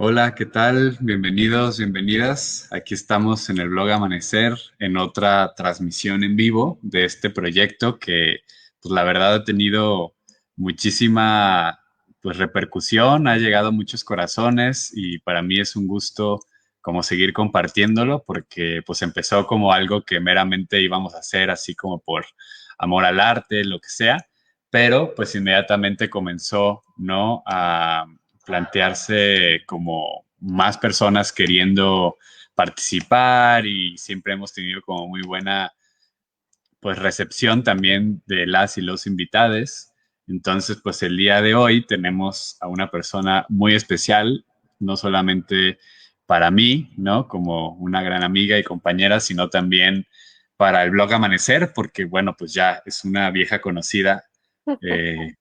Hola, ¿qué tal? Bienvenidos, bienvenidas. Aquí estamos en el blog Amanecer, en otra transmisión en vivo de este proyecto que, pues la verdad ha tenido muchísima, pues repercusión, ha llegado a muchos corazones y para mí es un gusto como seguir compartiéndolo porque pues empezó como algo que meramente íbamos a hacer así como por amor al arte, lo que sea, pero pues inmediatamente comenzó, ¿no? A plantearse como más personas queriendo participar y siempre hemos tenido como muy buena pues recepción también de las y los invitados. Entonces, pues el día de hoy tenemos a una persona muy especial, no solamente para mí, ¿no? Como una gran amiga y compañera, sino también para el blog Amanecer, porque bueno, pues ya es una vieja conocida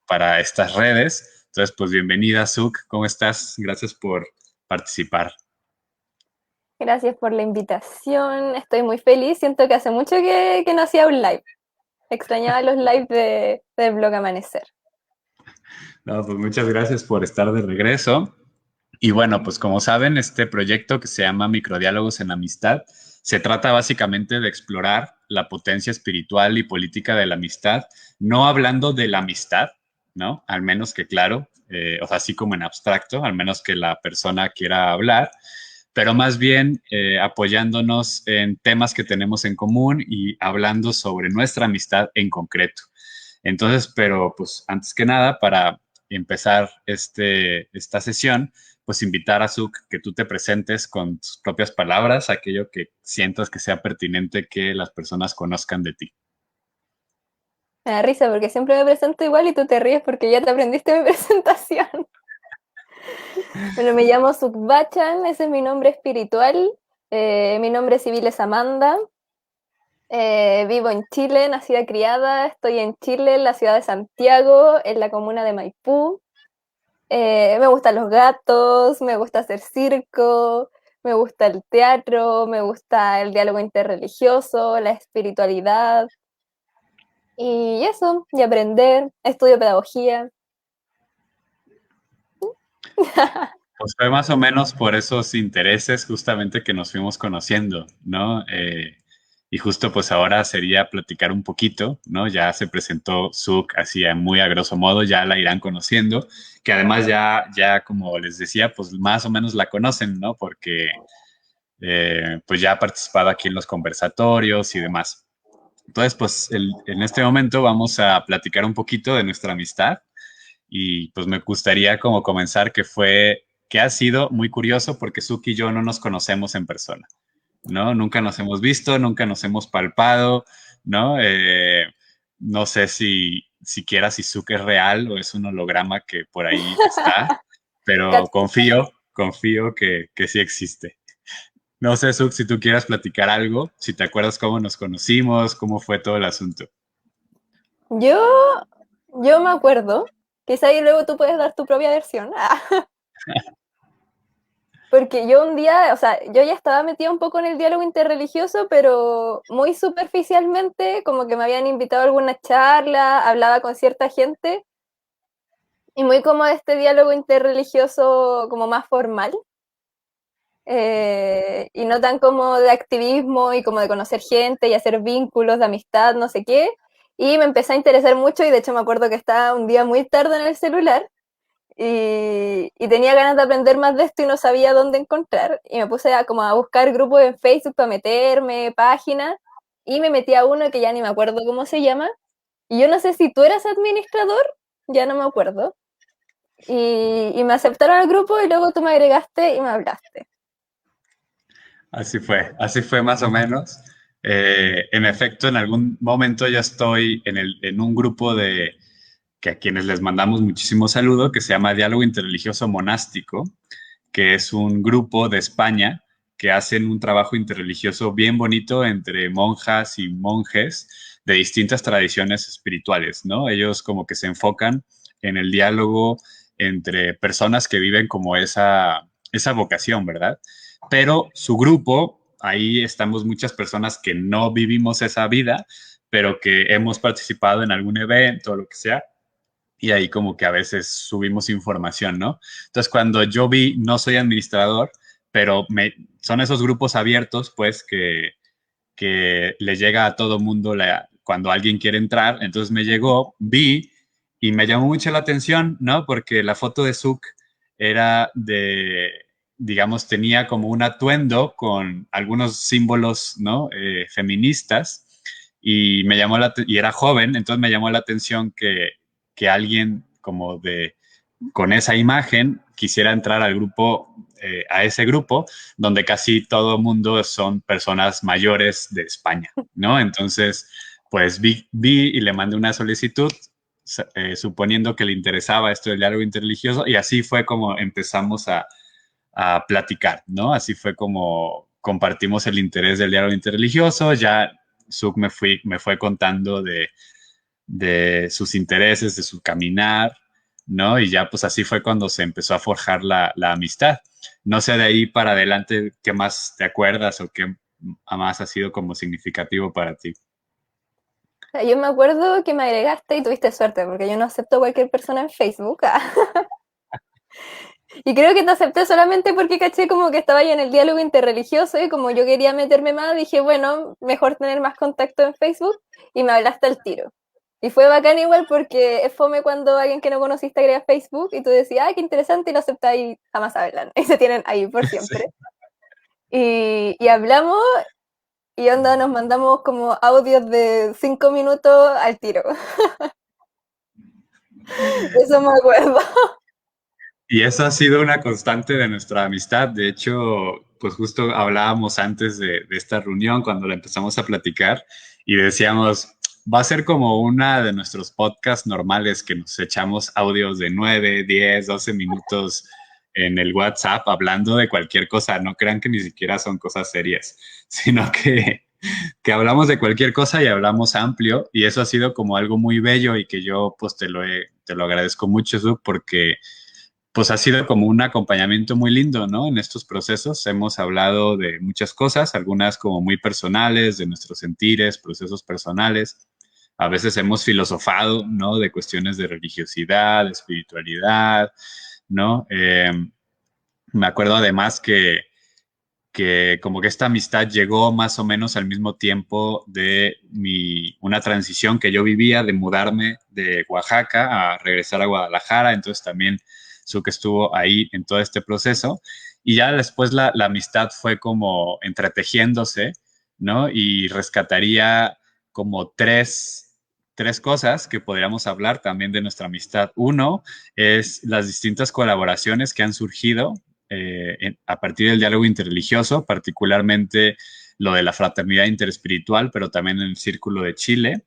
para estas redes. Entonces, pues bienvenida, Suk, ¿cómo estás? Gracias por participar. Gracias por la invitación. Estoy muy feliz. Siento que hace mucho que no hacía un live. Extrañaba los lives del blog Amanecer. No, pues muchas gracias por estar de regreso. Y bueno, pues como saben, este proyecto que se llama Microdiálogos en Amistad se trata básicamente de explorar la potencia espiritual y política de la amistad, no hablando de la amistad, ¿no? Al menos que, claro, o sea, así como en abstracto, al menos que la persona quiera hablar, pero más bien apoyándonos en temas que tenemos en común y hablando sobre nuestra amistad en concreto. Entonces, pero pues antes que nada, para empezar esta sesión, pues invitar a Suk que tú te presentes con tus propias palabras, aquello que sientas que sea pertinente que las personas conozcan de ti. Me da risa porque siempre me presento igual y tú te ríes porque ya te aprendiste mi presentación. Bueno, me llamo Sukbachan, ese es mi nombre espiritual. Mi nombre civil es Amanda. Vivo en Chile, nacida y criada. Estoy en Chile, en la ciudad de Santiago, en la comuna de Maipú. Me gustan los gatos, me gusta hacer circo, me gusta el teatro, me gusta el diálogo interreligioso, la espiritualidad y eso, y aprender. Estudio pedagogía. Pues fue más o menos por esos intereses justamente que nos fuimos conociendo, ¿no? Y justo pues ahora sería platicar un poquito, ¿no? Ya se presentó Suk así muy a grosso modo, ya la irán conociendo, que además ya como les decía, pues más o menos la conocen, ¿no? Porque pues ya ha participado aquí en los conversatorios y demás. Entonces, pues en este momento vamos a platicar un poquito de nuestra amistad y pues me gustaría como comenzar que ha sido muy curioso porque Suki y yo no nos conocemos en persona, ¿no? Nunca nos hemos visto, nunca nos hemos palpado, ¿no? No sé si siquiera si Suki es real o es un holograma que por ahí está, pero confío que sí existe. No sé, Suk, si tú quieras platicar algo, si te acuerdas cómo nos conocimos, cómo fue todo el asunto. Yo, yo me acuerdo, quizá ahí luego tú puedes dar tu propia versión, porque yo un día, o sea, yo ya estaba metida un poco en el diálogo interreligioso, pero muy superficialmente, como que me habían invitado a alguna charla, hablaba con cierta gente, y muy como de este diálogo interreligioso como más formal, y no tan como de activismo y como de conocer gente y hacer vínculos de amistad, no sé qué. Y me empecé a interesar mucho y de hecho me acuerdo que estaba un día muy tarde en el celular y tenía ganas de aprender más de esto y no sabía dónde encontrar. Y me puse a, como a buscar grupos en Facebook para meterme, páginas, y me metí a uno que ya ni me acuerdo cómo se llama. Y yo no sé si tú eras administrador, ya no me acuerdo. Y me aceptaron al grupo y luego tú me agregaste y me hablaste. Así fue más o menos. En efecto, en algún momento ya estoy en un grupo que a quienes les mandamos muchísimo saludo, que se llama Diálogo Interreligioso Monástico, que es un grupo de España que hacen un trabajo interreligioso bien bonito entre monjas y monjes de distintas tradiciones espirituales, ¿no? Ellos como que se enfocan en el diálogo entre personas que viven como esa vocación, ¿verdad? Pero su grupo, ahí estamos muchas personas que no vivimos esa vida, pero que hemos participado en algún evento o lo que sea, y ahí como que a veces subimos información, ¿no? Entonces cuando yo vi, no soy administrador, pero son esos grupos abiertos, pues, que le llega a todo mundo cuando alguien quiere entrar. Entonces me llegó, vi y me llamó mucho la atención, ¿no? Porque la foto de Zuck era digamos, tenía como un atuendo con algunos símbolos, ¿no? Feministas y y era joven, entonces me llamó la atención que alguien como con esa imagen quisiera entrar al grupo, a ese grupo, donde casi todo el mundo son personas mayores de España, ¿no? Entonces, pues vi y le mandé una solicitud, suponiendo que le interesaba esto del diálogo interreligioso, y así fue como empezamos a platicar, ¿no? Así fue como compartimos el interés del diálogo interreligioso, ya Suk me fue contando de sus intereses, de su caminar, ¿no? Y ya pues así fue cuando se empezó a forjar la amistad. No sé de ahí para adelante qué más te acuerdas o qué más ha sido como significativo para ti. O sea, yo me acuerdo que me agregaste y tuviste suerte, porque yo no acepto a cualquier persona en Facebook. Y creo que te acepté solamente porque caché como que estaba ahí en el diálogo interreligioso y como yo quería meterme más, dije, bueno, mejor tener más contacto en Facebook y me hablaste al tiro. Y fue bacán igual porque es fome cuando alguien que no conociste agrega Facebook y tú decías, ay, qué interesante, y lo aceptas y jamás hablan. Y se tienen ahí por Sí. siempre. Y hablamos y onda, nos mandamos como audios de 5 minutos al tiro. Eso me acuerdo. Y eso ha sido una constante de nuestra amistad. De hecho, pues justo hablábamos antes de esta reunión cuando la empezamos a platicar y decíamos, va a ser como una de nuestros podcasts normales que nos echamos audios de 9, 10, 12 minutos en el WhatsApp hablando de cualquier cosa. No crean que ni siquiera son cosas serias, sino que hablamos de cualquier cosa y hablamos amplio y eso ha sido como algo muy bello y que yo pues te lo agradezco mucho, Su, porque pues ha sido como un acompañamiento muy lindo, ¿no? En estos procesos hemos hablado de muchas cosas, algunas como muy personales, de nuestros sentires, procesos personales. A veces hemos filosofado, ¿no? De cuestiones de religiosidad, de espiritualidad, ¿no? Me acuerdo además que como que esta amistad llegó más o menos al mismo tiempo de una transición que yo vivía de mudarme de Oaxaca a regresar a Guadalajara, entonces también que estuvo ahí en todo este proceso y ya después la amistad fue como entretejiéndose, ¿no? Y rescataría como tres cosas que podríamos hablar también de nuestra amistad. Uno es las distintas colaboraciones que han surgido a partir del diálogo interreligioso, particularmente lo de la fraternidad interespiritual, pero también en el Círculo de Chile.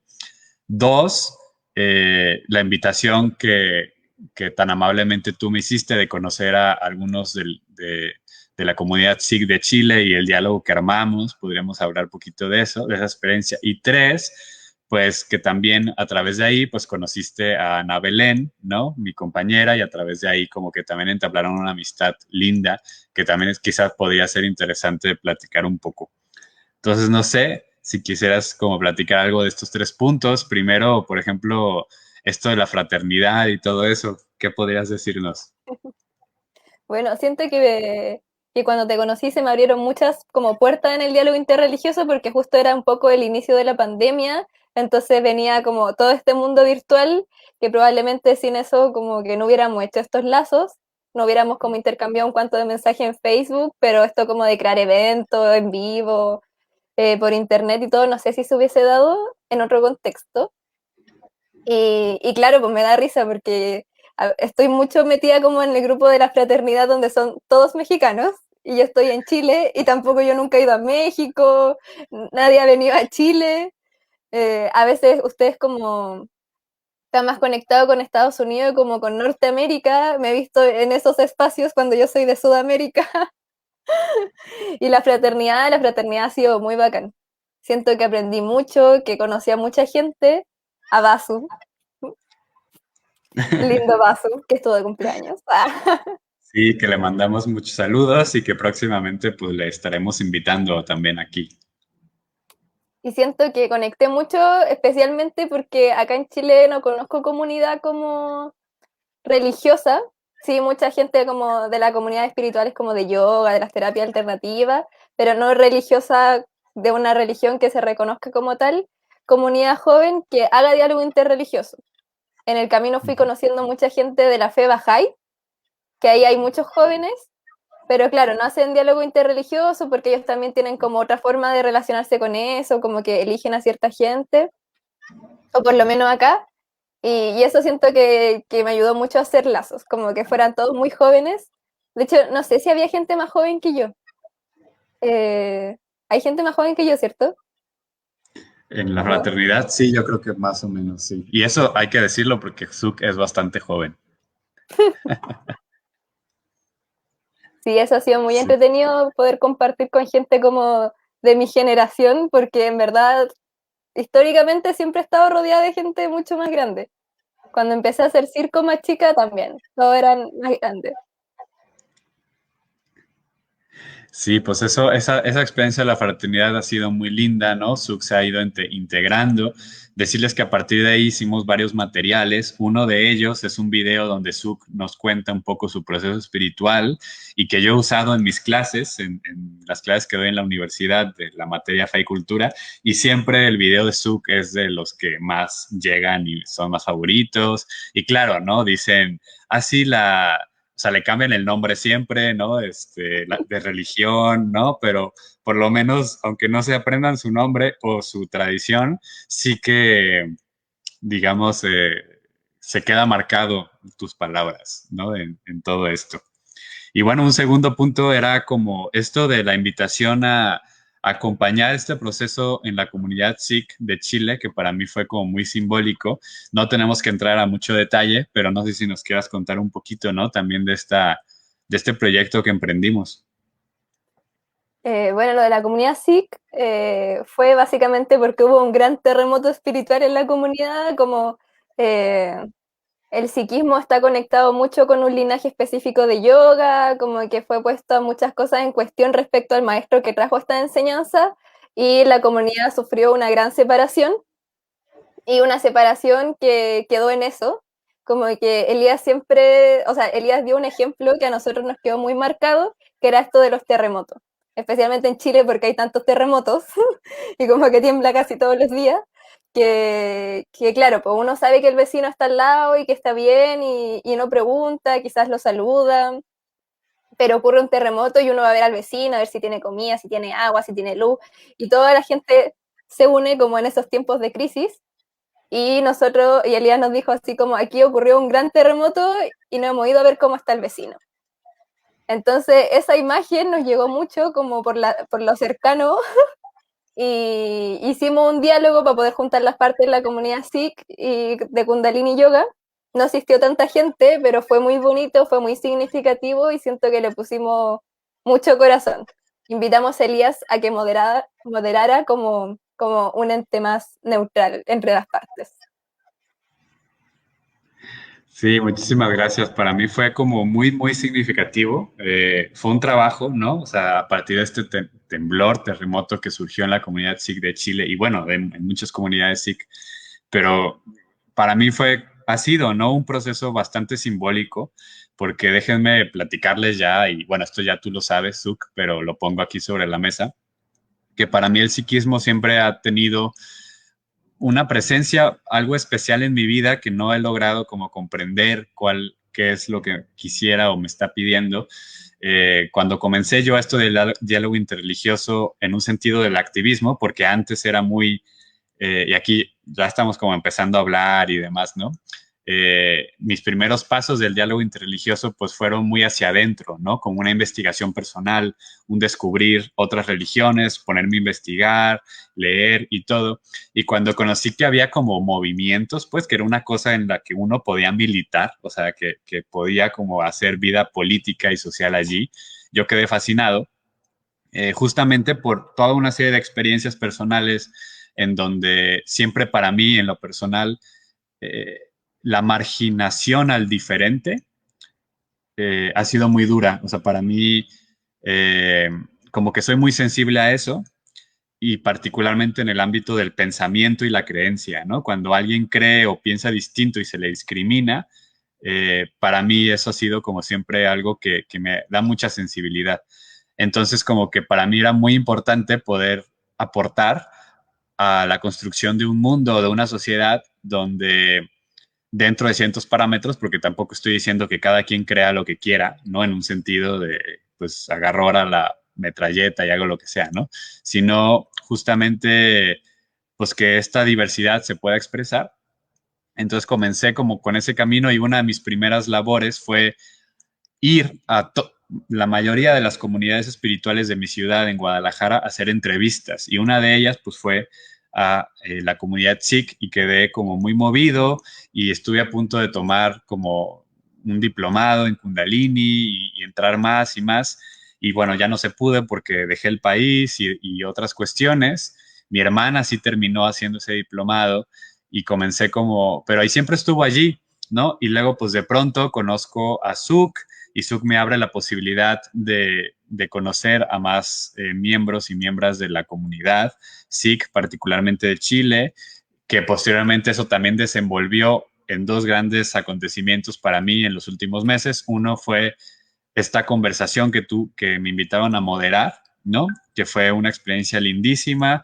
Dos, la invitación que tan amablemente tú me hiciste de conocer a algunos de la comunidad SIG de Chile y el diálogo que armamos, podríamos hablar un poquito de eso, de esa experiencia. Y tres, pues que también a través de ahí, pues conociste a Ana Belén, ¿no? Mi compañera, y a través de ahí como que también entablaron una amistad linda, que también quizás podría ser interesante platicar un poco. Entonces, no sé si quisieras como platicar algo de estos tres puntos. Primero, por ejemplo, esto de la fraternidad y todo eso, ¿qué podrías decirnos? Bueno, siento que cuando te conocí se me abrieron muchas como puertas en el diálogo interreligioso porque justo era un poco el inicio de la pandemia, entonces venía como todo este mundo virtual que probablemente sin eso como que no hubiéramos hecho estos lazos, no hubiéramos como intercambiado un cuanto de mensaje en Facebook, pero esto como de crear eventos en vivo, por internet y todo, no sé si se hubiese dado en otro contexto. Y claro, pues me da risa porque estoy mucho metida como en el grupo de la fraternidad donde son todos mexicanos y yo estoy en Chile y tampoco yo nunca he ido a México, nadie ha venido a Chile. A veces ustedes como están más conectados con Estados Unidos como con Norteamérica, me he visto en esos espacios cuando yo soy de Sudamérica y la fraternidad ha sido muy bacán. Siento que aprendí mucho, que conocí a mucha gente, a Basu, lindo Basu, que estuvo de cumpleaños. Sí, que le mandamos muchos saludos y que próximamente pues le estaremos invitando también aquí. Y siento que conecté mucho, especialmente porque acá en Chile no conozco comunidad como religiosa. Sí, mucha gente como de la comunidad espiritual es como de yoga, de las terapias alternativas, pero no religiosa de una religión que se reconozca como tal. Comunidad joven que haga diálogo interreligioso. En el camino fui conociendo mucha gente de la fe Bahá'í, que ahí hay muchos jóvenes, pero claro, no hacen diálogo interreligioso porque ellos también tienen como otra forma de relacionarse con eso, como que eligen a cierta gente, o por lo menos acá. Y eso siento que me ayudó mucho a hacer lazos, como que fueran todos muy jóvenes. De hecho, no sé si había gente más joven que yo. Hay gente más joven que yo, ¿cierto? En la ¿O no? fraternidad, sí, yo creo que más o menos, sí. Y eso hay que decirlo porque Zuc es bastante joven. Sí, eso ha sido muy Sí. entretenido poder compartir con gente como de mi generación, porque en verdad, históricamente siempre he estado rodeada de gente mucho más grande. Cuando empecé a hacer circo más chica también, todos eran más grandes. Sí, pues eso, esa experiencia de la fraternidad ha sido muy linda, ¿no? Zuc se ha ido integrando. Decirles que a partir de ahí hicimos varios materiales. Uno de ellos es un video donde Zuc nos cuenta un poco su proceso espiritual y que yo he usado en mis clases, en las clases que doy en la universidad de la materia Fe y Cultura. Y siempre el video de Zuc es de los que más llegan y son más favoritos. Y claro, ¿no? Dicen, así o sea, le cambian el nombre siempre, ¿no? De religión, ¿no? Pero por lo menos, aunque no se aprendan su nombre o su tradición, sí que, digamos, se queda marcado tus palabras, ¿no? En todo esto. Y bueno, un segundo punto era como esto de la invitación a acompañar este proceso en la comunidad Sikh de Chile, que para mí fue como muy simbólico. No tenemos que entrar a mucho detalle, pero no sé si nos quieras contar un poquito, ¿no? También de este proyecto que emprendimos. Bueno, lo de la comunidad Sikh fue básicamente porque hubo un gran terremoto espiritual en la comunidad, como eh, el sikhismo está conectado mucho con un linaje específico de yoga, como que fue puesto muchas cosas en cuestión respecto al maestro que trajo esta enseñanza y la comunidad sufrió una gran separación y una separación que quedó en eso, como que Elías siempre, o sea, Elías dio un ejemplo que a nosotros nos quedó muy marcado, que era esto de los terremotos, especialmente en Chile porque hay tantos terremotos y como que tiembla casi todos los días, que claro, pues uno sabe que el vecino está al lado y que está bien y no pregunta, quizás lo saluda, pero ocurre un terremoto y uno va a ver al vecino, a ver si tiene comida, si tiene agua, si tiene luz, y toda la gente se une como en esos tiempos de crisis y nosotros, y Elías nos dijo así como, aquí ocurrió un gran terremoto y no hemos ido a ver cómo está el vecino. Entonces, esa imagen nos llegó mucho como por lo cercano y hicimos un diálogo para poder juntar las partes de la comunidad Sikh y de Kundalini Yoga. No asistió tanta gente, pero fue muy bonito, fue muy significativo y siento que le pusimos mucho corazón. Invitamos a Elías a que moderara como un ente más neutral entre las partes. Sí, muchísimas gracias. Para mí fue como muy, muy significativo. Fue un trabajo, ¿no? O sea, a partir de este temblor, terremoto que surgió en la comunidad Sikh de Chile y bueno, en muchas comunidades Sikh, pero para mí ha sido, ¿no? Un proceso bastante simbólico, porque déjenme platicarles ya, y bueno, esto ya tú lo sabes, Suk, pero lo pongo aquí sobre la mesa, que para mí el psiquismo siempre ha tenido una presencia, algo especial en mi vida que no he logrado como comprender qué es lo que quisiera o me está pidiendo. Cuando comencé yo esto del diálogo interreligioso en un sentido del activismo, porque antes era muy, y aquí ya estamos como empezando a hablar y demás, ¿no? Mis primeros pasos del diálogo interreligioso pues fueron muy hacia adentro, ¿no? Como una investigación personal, un descubrir otras religiones, ponerme a investigar, leer y todo. Y cuando conocí que había como movimientos, pues que era una cosa en la que uno podía militar, o sea, que podía como hacer vida política y social allí, yo quedé fascinado, justamente por toda una serie de experiencias personales en donde siempre para mí, en lo personal, eh, la marginación al diferente ha sido muy dura. O sea, para mí, como que soy muy sensible a eso y particularmente en el ámbito del pensamiento y la creencia, ¿no? Cuando alguien cree o piensa distinto y se le discrimina, para mí eso ha sido como siempre algo que me da mucha sensibilidad. Entonces, como que para mí era muy importante poder aportar a la construcción de un mundo, de una sociedad donde dentro de ciertos parámetros, porque tampoco estoy diciendo que cada quien crea lo que quiera, ¿no? En un sentido de, pues, agarro ahora la metralleta y hago lo que sea, ¿no? Sino justamente, pues, que esta diversidad se pueda expresar. Entonces comencé como con ese camino y una de mis primeras labores fue ir a la mayoría de las comunidades espirituales de mi ciudad en Guadalajara a hacer entrevistas y una de ellas pues fue a la comunidad Sikh y quedé como muy movido y estuve a punto de tomar como un diplomado en Kundalini y entrar más y más y bueno, ya no se pude porque dejé el país y otras cuestiones. Mi hermana sí terminó haciendo ese diplomado y comencé como, pero ahí siempre estuvo allí, ¿no? Y luego pues de pronto conozco a Suk y Suk me abre la posibilidad de conocer a más miembros y miembros de la comunidad Sikh, particularmente de Chile, que posteriormente eso también desenvolvió en dos grandes acontecimientos para mí en los últimos meses. Uno fue esta conversación que me invitaron a moderar, ¿no? Que fue una experiencia lindísima.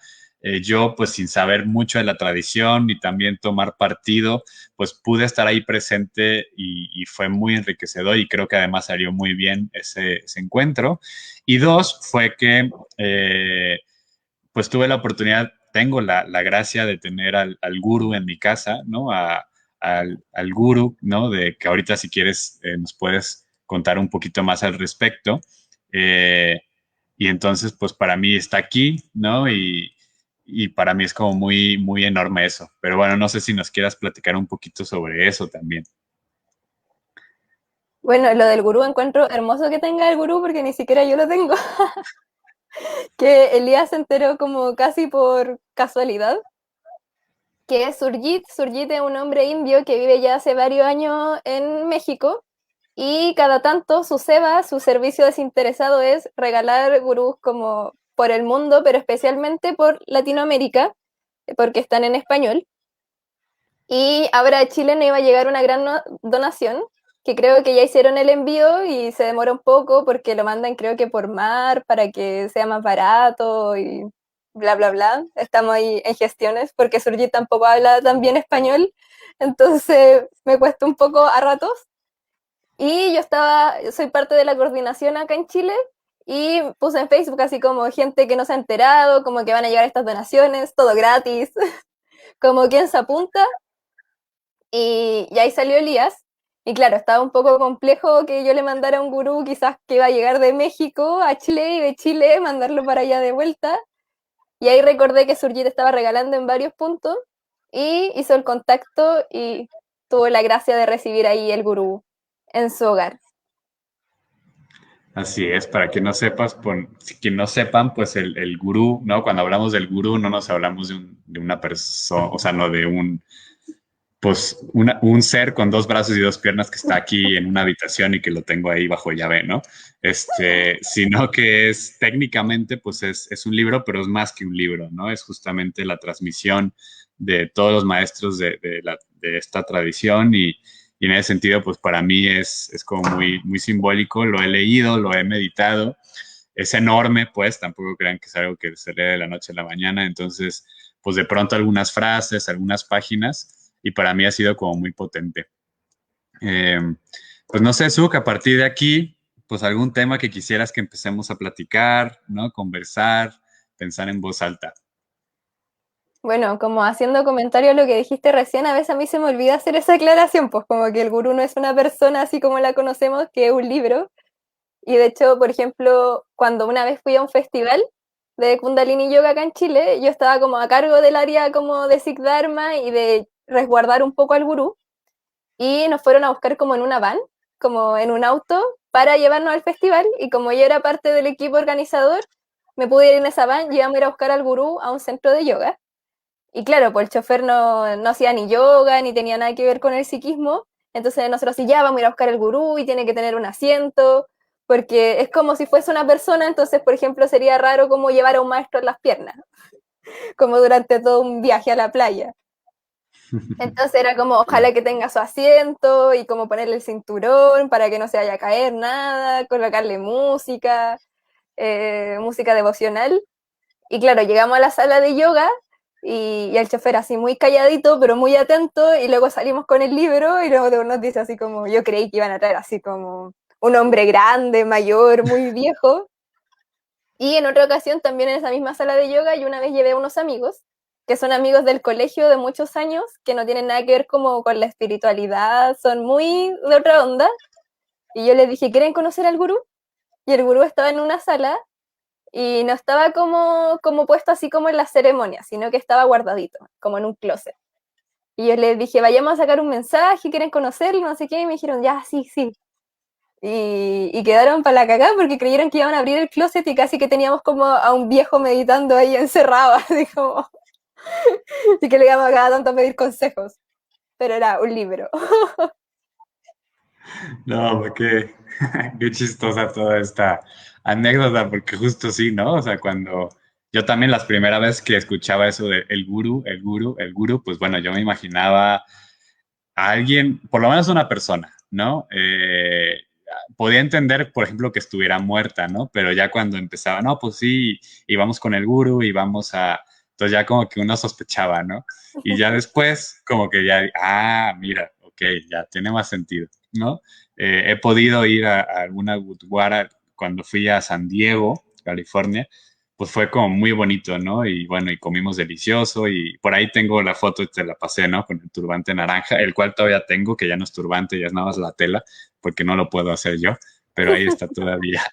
Yo, pues sin saber mucho de la tradición y también tomar partido, pues pude estar ahí presente y fue muy enriquecedor y creo que además salió muy bien ese encuentro. Y dos, fue que pues tuve la oportunidad, tengo la gracia de tener al gurú en mi casa, ¿no? Al gurú, ¿no? De que ahorita si quieres nos puedes contar un poquito más al respecto. Eh, y entonces, pues para mí está aquí, ¿no? Y para mí es como muy, muy enorme eso. Pero bueno, no sé si nos quieras platicar un poquito sobre eso también. Bueno, lo del gurú encuentro hermoso que tenga el gurú porque ni siquiera yo lo tengo. Que Elías se enteró como casi por casualidad, que es Surjit. Surjit es un hombre indio que vive ya hace varios años en México y cada tanto su SEBA, su servicio desinteresado, es regalar gurús como por el mundo, pero especialmente por Latinoamérica, porque están en español. Y ahora a Chile no iba a llegar una gran donación, que creo que ya hicieron el envío y se demora un poco porque lo mandan creo que por mar para que sea más barato y bla, bla, bla. Estamos ahí en gestiones porque Surgi tampoco habla tan bien español, entonces me cuesta un poco a ratos. Y yo soy parte de la coordinación acá en Chile y puse en Facebook así como gente que no se ha enterado, como que van a llegar estas donaciones, todo gratis, como quien se apunta y ahí salió Elías. Y claro, estaba un poco complejo que yo le mandara a un gurú quizás que iba a llegar de México a Chile y de Chile mandarlo para allá de vuelta. Y ahí recordé que Surgit estaba regalando en varios puntos y hizo el contacto y tuvo la gracia de recibir ahí el gurú en su hogar. Así es, para que no sepas, que no sepan, pues el gurú, ¿no? Cuando hablamos del gurú no nos hablamos de una persona, o sea, no de pues un ser con dos brazos y dos piernas que está aquí en una habitación y que lo tengo ahí bajo llave, ¿no? Sino que es técnicamente, pues es un libro, pero es más que un libro, ¿no? Es justamente la transmisión de todos los maestros de esta tradición y en ese sentido, pues para mí es como muy, muy simbólico, lo he leído, lo he meditado, es enorme, pues tampoco crean que es algo que se lee de la noche a la mañana, entonces, pues de pronto algunas frases, algunas páginas, y para mí ha sido como muy potente. Eh, pues no sé, Suk, a partir de aquí, pues algún tema que quisieras que empecemos a platicar, ¿no? Conversar, pensar en voz alta. Bueno, como haciendo comentario a lo que dijiste recién, a veces a mí se me olvida hacer esa aclaración, pues como que el gurú no es una persona así como la conocemos, que es un libro. Y de hecho, por ejemplo, cuando una vez fui a un festival de Kundalini Yoga acá en Chile, yo estaba como a cargo del área como de Sikh Dharma y de resguardar un poco al gurú. Y nos fueron a buscar como en una van, como en un auto, para llevarnos al festival. Y como yo era parte del equipo organizador, me pude ir en esa van y íbamos a ir a buscar al gurú a un centro de yoga. Y claro, pues el chofer no hacía ni yoga, ni tenía nada que ver con el psiquismo. Entonces nosotros sí, ya vamos a ir a buscar al gurú y tiene que tener un asiento, porque es como si fuese una persona, entonces, por ejemplo, sería raro como llevar a un maestro en las piernas. como durante todo un viaje a la playa. Entonces era como, ojalá que tenga su asiento y como ponerle el cinturón para que no se vaya a caer nada, colocarle música, música devocional. Y claro, llegamos a la sala de yoga y el chofer así muy calladito, pero muy atento, y luego salimos con el libro y luego nos dice así como, yo creí que iban a traer así como un hombre grande, mayor, muy viejo. Y en otra ocasión también en esa misma sala de yoga y una vez llevé a unos amigos, que son amigos del colegio de muchos años, que no tienen nada que ver como con la espiritualidad, son muy de otra onda. Y yo les dije, ¿quieren conocer al gurú? Y el gurú estaba en una sala y no estaba como puesto así como en la ceremonia, sino que estaba guardadito, como en un closet. Y yo les dije, vayamos a sacar un mensaje, ¿quieren conocerlo? No sé qué, y me dijeron, ya, sí, sí. Y quedaron para la cagada porque creyeron que iban a abrir el closet y casi que teníamos como a un viejo meditando ahí encerrado, así como, así que le íbamos a cada tanto a pedir consejos. Pero era un libro. No, qué, qué chistosa toda esta anécdota, porque justo sí, ¿no? O sea, cuando yo también las primeras veces que escuchaba eso de el gurú, el gurú, el gurú, pues bueno, yo me imaginaba a alguien, por lo menos una persona, ¿no? Podía entender, por ejemplo, que estuviera muerta, ¿no? Pero ya cuando empezaba, no, pues sí, íbamos con el gurú, íbamos a... Entonces ya como que uno sospechaba, ¿no? Y ya después, como que ya, ah, mira, ok, ya tiene más sentido, ¿no? He podido ir a alguna Gurdwara cuando fui a San Diego, California, pues fue como muy bonito, ¿no? Y bueno, y comimos delicioso y por ahí tengo la foto y te la pasé, ¿no? Con el turbante naranja, el cual todavía tengo, que ya no es turbante, ya es nada más la tela, porque no lo puedo hacer yo, pero ahí está todavía.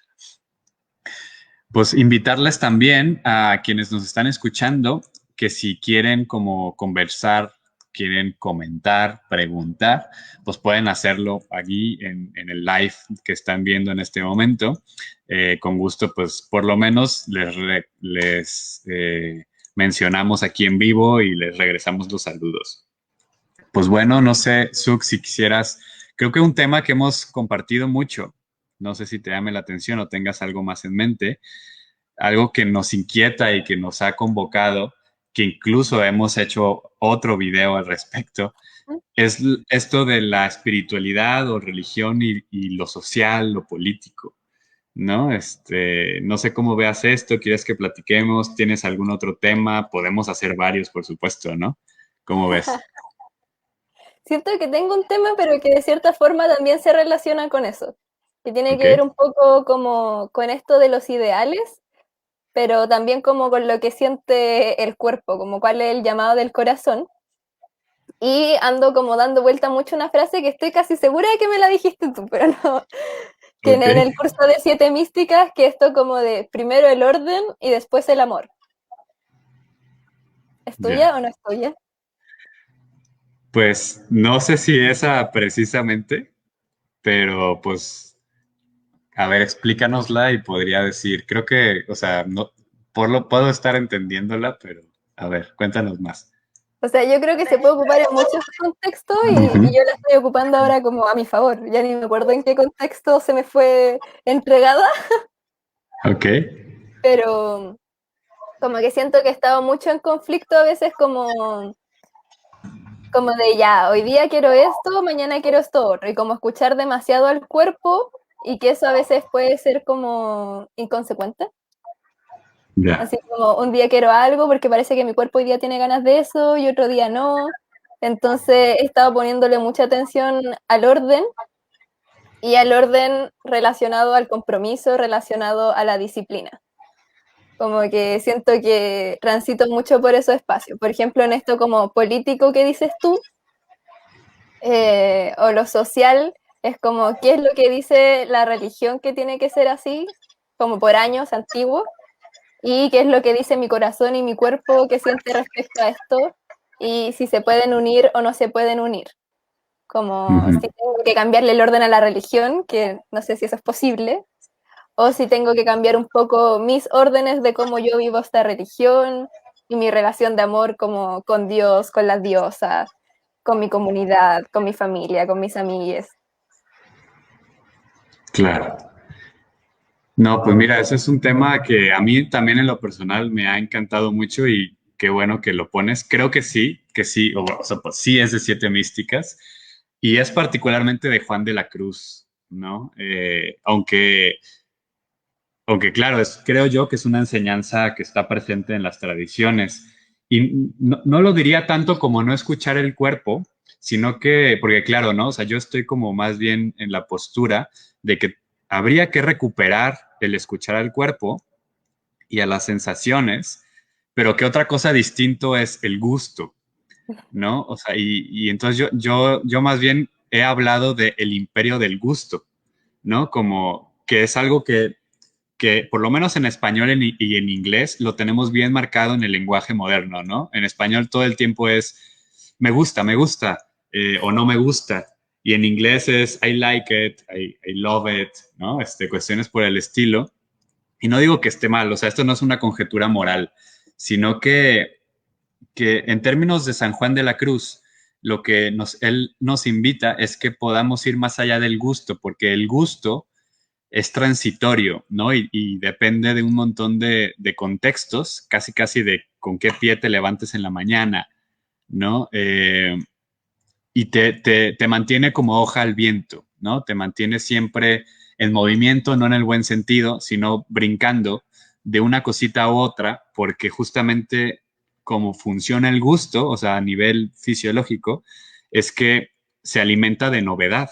Pues invitarles también a quienes nos están escuchando que si quieren como conversar, quieren comentar, preguntar, pues pueden hacerlo aquí en el live que están viendo en este momento. Con gusto, pues por lo menos les mencionamos aquí en vivo y les regresamos los saludos. Pues bueno, no sé, Suk, si quisieras, creo que un tema que hemos compartido mucho, no sé si te llame la atención o tengas algo más en mente, algo que nos inquieta y que nos ha convocado, que incluso hemos hecho otro video al respecto, es esto de la espiritualidad o religión y lo social, lo político, ¿no? No sé cómo veas esto, quieres que platiquemos, tienes algún otro tema, podemos hacer varios, por supuesto, ¿no? ¿Cómo ves? Siento que tengo un tema, pero que de cierta forma también se relaciona con eso, que tiene Ok, que ver un poco como con esto de los ideales, pero también como con lo que siente el cuerpo, como cuál es el llamado del corazón. Y ando como dando vuelta mucho una frase que estoy casi segura de que me la dijiste tú, pero no, que ok, en el curso de 7 místicas, que esto como de primero el orden y después el amor. ¿Es ya. tuya o no es tuya? Pues no sé si esa precisamente, pero pues, a ver, explícanosla y podría decir, creo que, o sea, no, por lo puedo estar entendiéndola, pero a ver, cuéntanos más. O sea, yo creo que se puede ocupar en muchos contextos Ujú. y yo la estoy ocupando ahora como a mi favor. Ya ni me acuerdo en qué contexto se me fue entregada, Ok, pero como que siento que he estado mucho en conflicto a veces como de ya, hoy día quiero esto, mañana quiero esto otro, y como escuchar demasiado al cuerpo y que eso a veces puede ser como inconsecuente. ya. Así como un día quiero algo porque parece que mi cuerpo hoy día tiene ganas de eso y otro día no. Entonces he estado poniéndole mucha atención al orden y al orden relacionado al compromiso, relacionado a la disciplina. Como que siento que transito mucho por esos espacios. Por ejemplo, en esto como político que dices tú, o lo social, es como qué es lo que dice la religión que tiene que ser así, como por años antiguo, y qué es lo que dice mi corazón y mi cuerpo que siente respecto a esto, y si se pueden unir o no se pueden unir. Como Ujú. si tengo que cambiarle el orden a la religión, que no sé si eso es posible, o si tengo que cambiar un poco mis órdenes de cómo yo vivo esta religión y mi relación de amor como con Dios, con las diosas, con mi comunidad, con mi familia, con mis amigues. Claro. No, pues mira, ese es un tema que a mí también en lo personal me ha encantado mucho y qué bueno que lo pones. Creo que sí, o sea, pues sí es de siete místicas y es particularmente de Juan de la Cruz, ¿no? Aunque claro, creo yo que es una enseñanza que está presente en las tradiciones. Y no lo diría tanto como no escuchar el cuerpo, sino que, porque claro, ¿no? O sea, yo estoy como más bien en la postura de que habría que recuperar el escuchar al cuerpo y a las sensaciones, pero que otra cosa distinto es el gusto, ¿no? O sea, y entonces yo más bien he hablado de el imperio del gusto, ¿no? Como que es algo que por lo menos en español y en inglés lo tenemos bien marcado en el lenguaje moderno, ¿no? En español todo el tiempo es me gusta, o no me gusta. Y en inglés es I like it, I love it, ¿no? Cuestiones por el estilo. Y no digo que esté mal, o sea, esto no es una conjetura moral, sino que en términos de San Juan de la Cruz, lo que él nos invita es que podamos ir más allá del gusto, porque el gusto es transitorio, ¿no? Y depende de un montón de contextos, casi casi de con qué pie te levantes en la mañana, ¿no? Y te mantiene como hoja al viento, ¿no? Te mantiene siempre en movimiento, no en el buen sentido, sino brincando de una cosita a otra, porque justamente como funciona el gusto, o sea, a nivel fisiológico, es que se alimenta de novedad,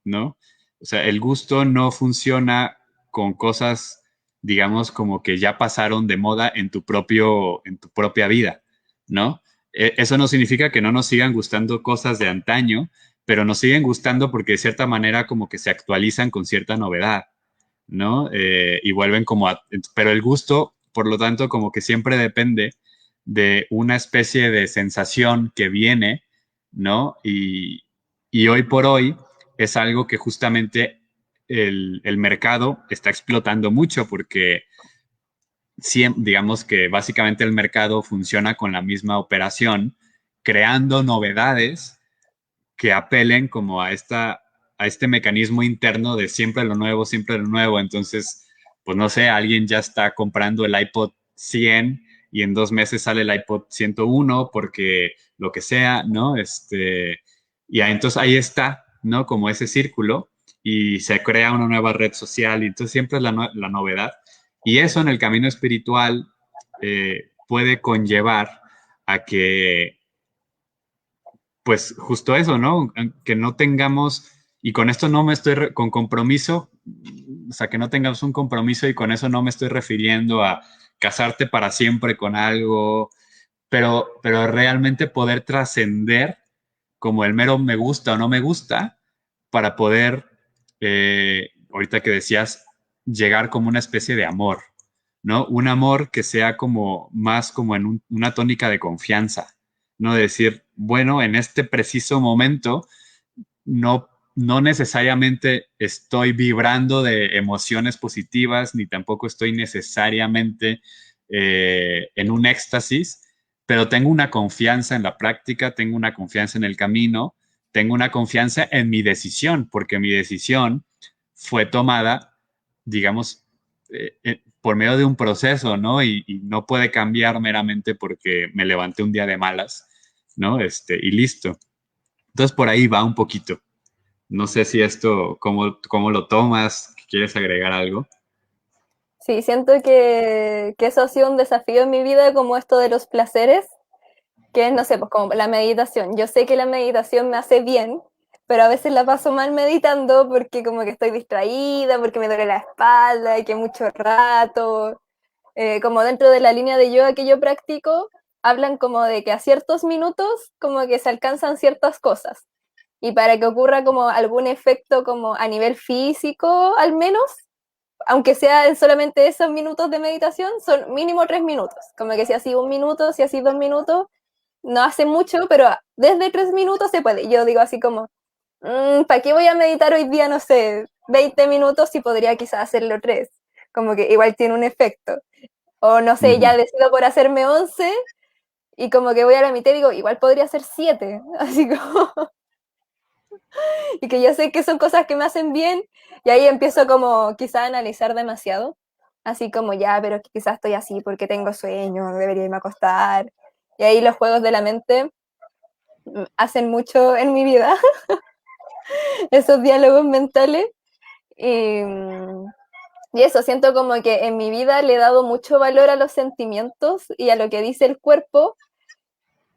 ¿no? O sea, el gusto no funciona con cosas, digamos, como que ya pasaron de moda en tu propia vida, ¿no? Eso no significa que no nos sigan gustando cosas de antaño, pero nos siguen gustando porque de cierta manera como que se actualizan con cierta novedad, ¿no? Y vuelven como pero el gusto, por lo tanto, como que siempre depende de una especie de sensación que viene, ¿no? Y hoy por hoy es algo que justamente el mercado está explotando mucho porque digamos que básicamente el mercado funciona con la misma operación, creando novedades que apelen como a este mecanismo interno de siempre lo nuevo, siempre lo nuevo. Entonces, pues no sé, alguien ya está comprando el iPod 100 y en 2 meses sale el iPod 101 porque lo que sea, ¿no? Y entonces ahí está, ¿no? Como ese círculo y se crea una nueva red social y entonces siempre es la novedad. Y eso en el camino espiritual puede conllevar a que pues justo eso, ¿no? Que no tengamos, y con esto no me estoy, con compromiso, o sea, que no tengamos un compromiso y con eso no me estoy refiriendo a casarte para siempre con algo, pero realmente poder trascender como el mero me gusta o no me gusta para poder, ahorita que decías, llegar como una especie de amor, ¿no? Un amor que sea como más como en una tónica de confianza, ¿no? De decir, bueno, en este preciso momento no necesariamente estoy vibrando de emociones positivas, ni tampoco estoy necesariamente en un éxtasis, pero tengo una confianza en la práctica, tengo una confianza en el camino, tengo una confianza en mi decisión, porque mi decisión fue tomada, digamos, por medio de un proceso, ¿no? Y no puede cambiar meramente porque me levanté un día de malas, ¿no? Y listo. Entonces por ahí va un poquito. No sé si esto, cómo lo tomas, ¿quieres agregar algo? Sí, siento que eso ha sido un desafío en mi vida, como esto de los placeres, que es, no sé, pues como la meditación. Yo sé que la meditación me hace bien, pero a veces la paso mal meditando porque como que estoy distraída, porque me duele la espalda y que mucho rato. Como dentro de la línea de yoga que yo practico, hablan como de que a ciertos minutos como que se alcanzan ciertas cosas. Y para que ocurra como algún efecto como a nivel físico, al menos, aunque sea solamente esos minutos de meditación, son mínimo 3 minutos. Como que si así 1 minuto, si así 2 minutos, no hace mucho, pero desde 3 minutos se puede. Yo digo así como, ¿para qué voy a meditar hoy día, no sé, 20 minutos si podría quizás hacerlo tres? Como que igual tiene un efecto. O no sé, Ujú. ya decido por hacerme 11 y como que voy a la mitad y digo, igual podría ser 7. Así como, y que yo sé que son cosas que me hacen bien y ahí empiezo como quizá a analizar demasiado. así como ya, pero quizás estoy así porque tengo sueño, debería irme a acostar. Y ahí los juegos de la mente hacen mucho en mi vida, esos diálogos mentales. Y, y eso, siento como que en mi vida le he dado mucho valor a los sentimientos y a lo que dice el cuerpo,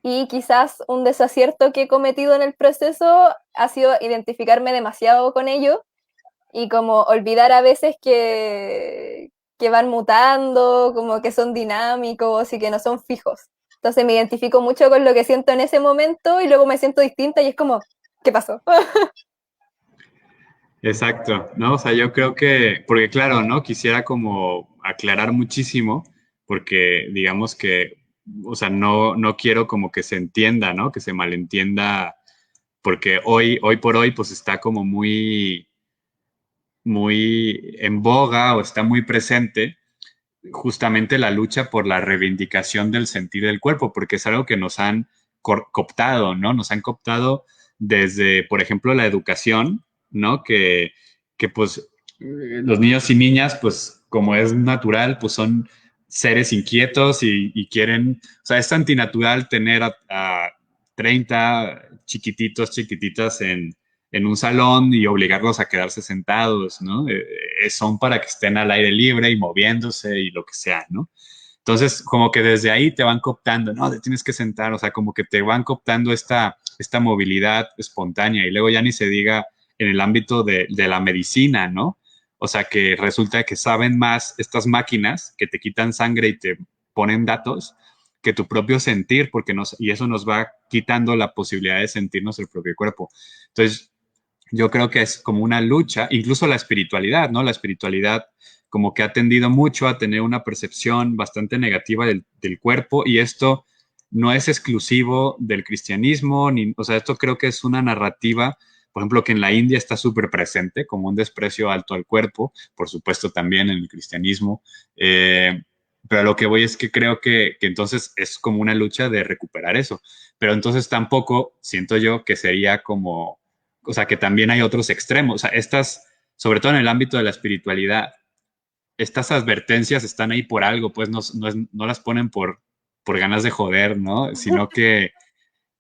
y quizás un desacierto que he cometido en el proceso ha sido identificarme demasiado con ello y como olvidar a veces que van mutando, como que son dinámicos y que no son fijos. Entonces me identifico mucho con lo que siento en ese momento y luego me siento distinta y es como, ¿qué pasó? Exacto, ¿no? O sea, yo creo que, porque claro, ¿no? Quisiera como aclarar muchísimo, porque digamos que, o sea, no quiero como que se entienda, ¿no? Que se malentienda, porque hoy por hoy, pues está como muy en boga o está muy presente justamente la lucha por la reivindicación del sentir del cuerpo, porque es algo que nos han cooptado, ¿no? Nos han cooptado desde, por ejemplo, la educación, ¿no? Que pues los niños y niñas, pues como es natural, pues son seres inquietos y quieren, o sea, es antinatural tener a 30 chiquititos, chiquititas en un salón y obligarlos a quedarse sentados, ¿no? Son para que estén al aire libre y moviéndose y lo que sea, ¿no? Entonces, como que desde ahí te van cooptando, no, te tienes que sentar, o sea, como que te van cooptando esta movilidad espontánea y luego ya ni se diga en el ámbito de la medicina, ¿no? O sea, que resulta que saben más estas máquinas que te quitan sangre y te ponen datos que tu propio sentir, porque y eso nos va quitando la posibilidad de sentirnos el propio cuerpo. Entonces, yo creo que es como una lucha, incluso la espiritualidad, ¿no? La espiritualidad como que ha tendido mucho a tener una percepción bastante negativa del cuerpo y esto no es exclusivo del cristianismo, ni, o sea, esto creo que es una narrativa, por ejemplo, que en la India está súper presente como un desprecio alto al cuerpo, por supuesto también en el cristianismo, pero lo que voy es que creo que entonces es como una lucha de recuperar eso, pero entonces tampoco siento yo que sería como, o sea, que también hay otros extremos. O sea, sobre todo en el ámbito de la espiritualidad, estas advertencias están ahí por algo, pues no las ponen por ganas de joder, ¿no? Sino que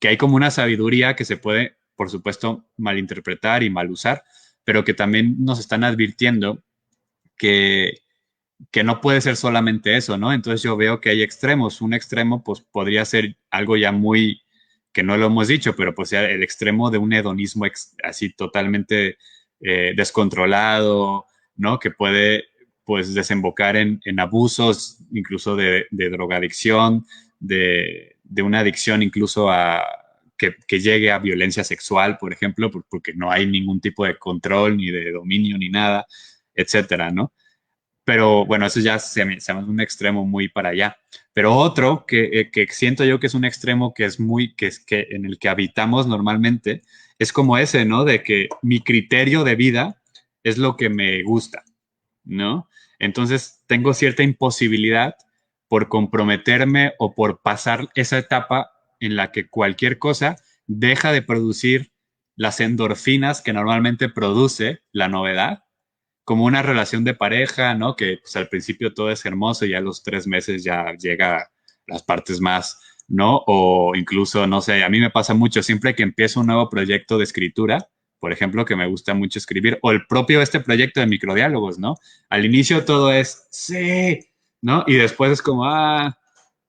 hay como una sabiduría que se puede, por supuesto, malinterpretar y mal usar, pero que también nos están advirtiendo que, que no puede ser solamente eso, ¿no? Entonces yo veo que hay extremos. Un extremo, pues, podría ser algo ya muy, que no lo hemos dicho, pero pues el extremo de un hedonismo así totalmente descontrolado, ¿no? Que puede, pues, desembocar en abusos, incluso de drogadicción, de una adicción incluso a... Que llegue a violencia sexual, por ejemplo, porque no hay ningún tipo de control, ni de dominio, ni nada, etcétera, ¿no? Pero bueno, eso ya se llama un extremo muy para allá. Pero otro que siento yo que es un extremo que es muy, que en el que habitamos normalmente, es como ese, ¿no? De que mi criterio de vida es lo que me gusta, ¿no? Entonces tengo cierta imposibilidad por comprometerme o por pasar esa etapa en la que cualquier cosa deja de producir las endorfinas que normalmente produce la novedad, como una relación de pareja, ¿no? Que pues, al principio todo es hermoso y a los 3 meses ya llega las partes más, ¿no? O incluso, no sé, a mí me pasa mucho, siempre que empiezo un nuevo proyecto de escritura, por ejemplo, que me gusta mucho escribir, o el propio este proyecto de microdiálogos, ¿no? Al inicio todo es, sí, ¿no? Y después es como,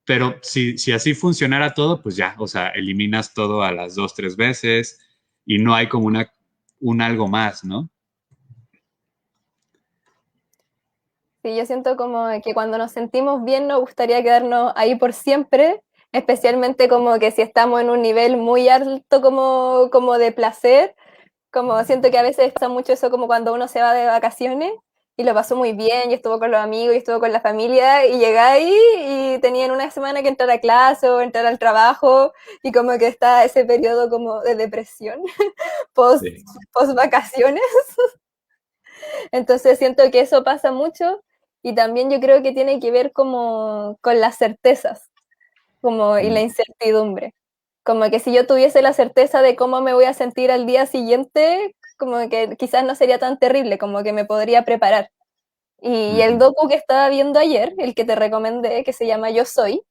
pero si así funcionara todo, pues ya, o sea, eliminas todo a las 2, 3 veces y no hay como un algo más, ¿no? Sí, yo siento como que cuando nos sentimos bien nos gustaría quedarnos ahí por siempre, especialmente como que si estamos en un nivel muy alto como de placer, como siento que a veces pasa mucho eso como cuando uno se va de vacaciones y lo pasó muy bien y estuvo con los amigos y estuvo con la familia y llegáis y tenían una semana que entrar a clase o entrar al trabajo y como que está ese periodo como de depresión post, Sí. post vacaciones. Entonces siento que eso pasa mucho y también yo creo que tiene que ver como con las certezas como, y la Mm. incertidumbre. Como que si yo tuviese la certeza de cómo me voy a sentir al día siguiente, como que quizás no sería tan terrible, como que me podría preparar. Y el Ujú. docu que estaba viendo ayer, el que te recomendé, que se llama Yo Soy,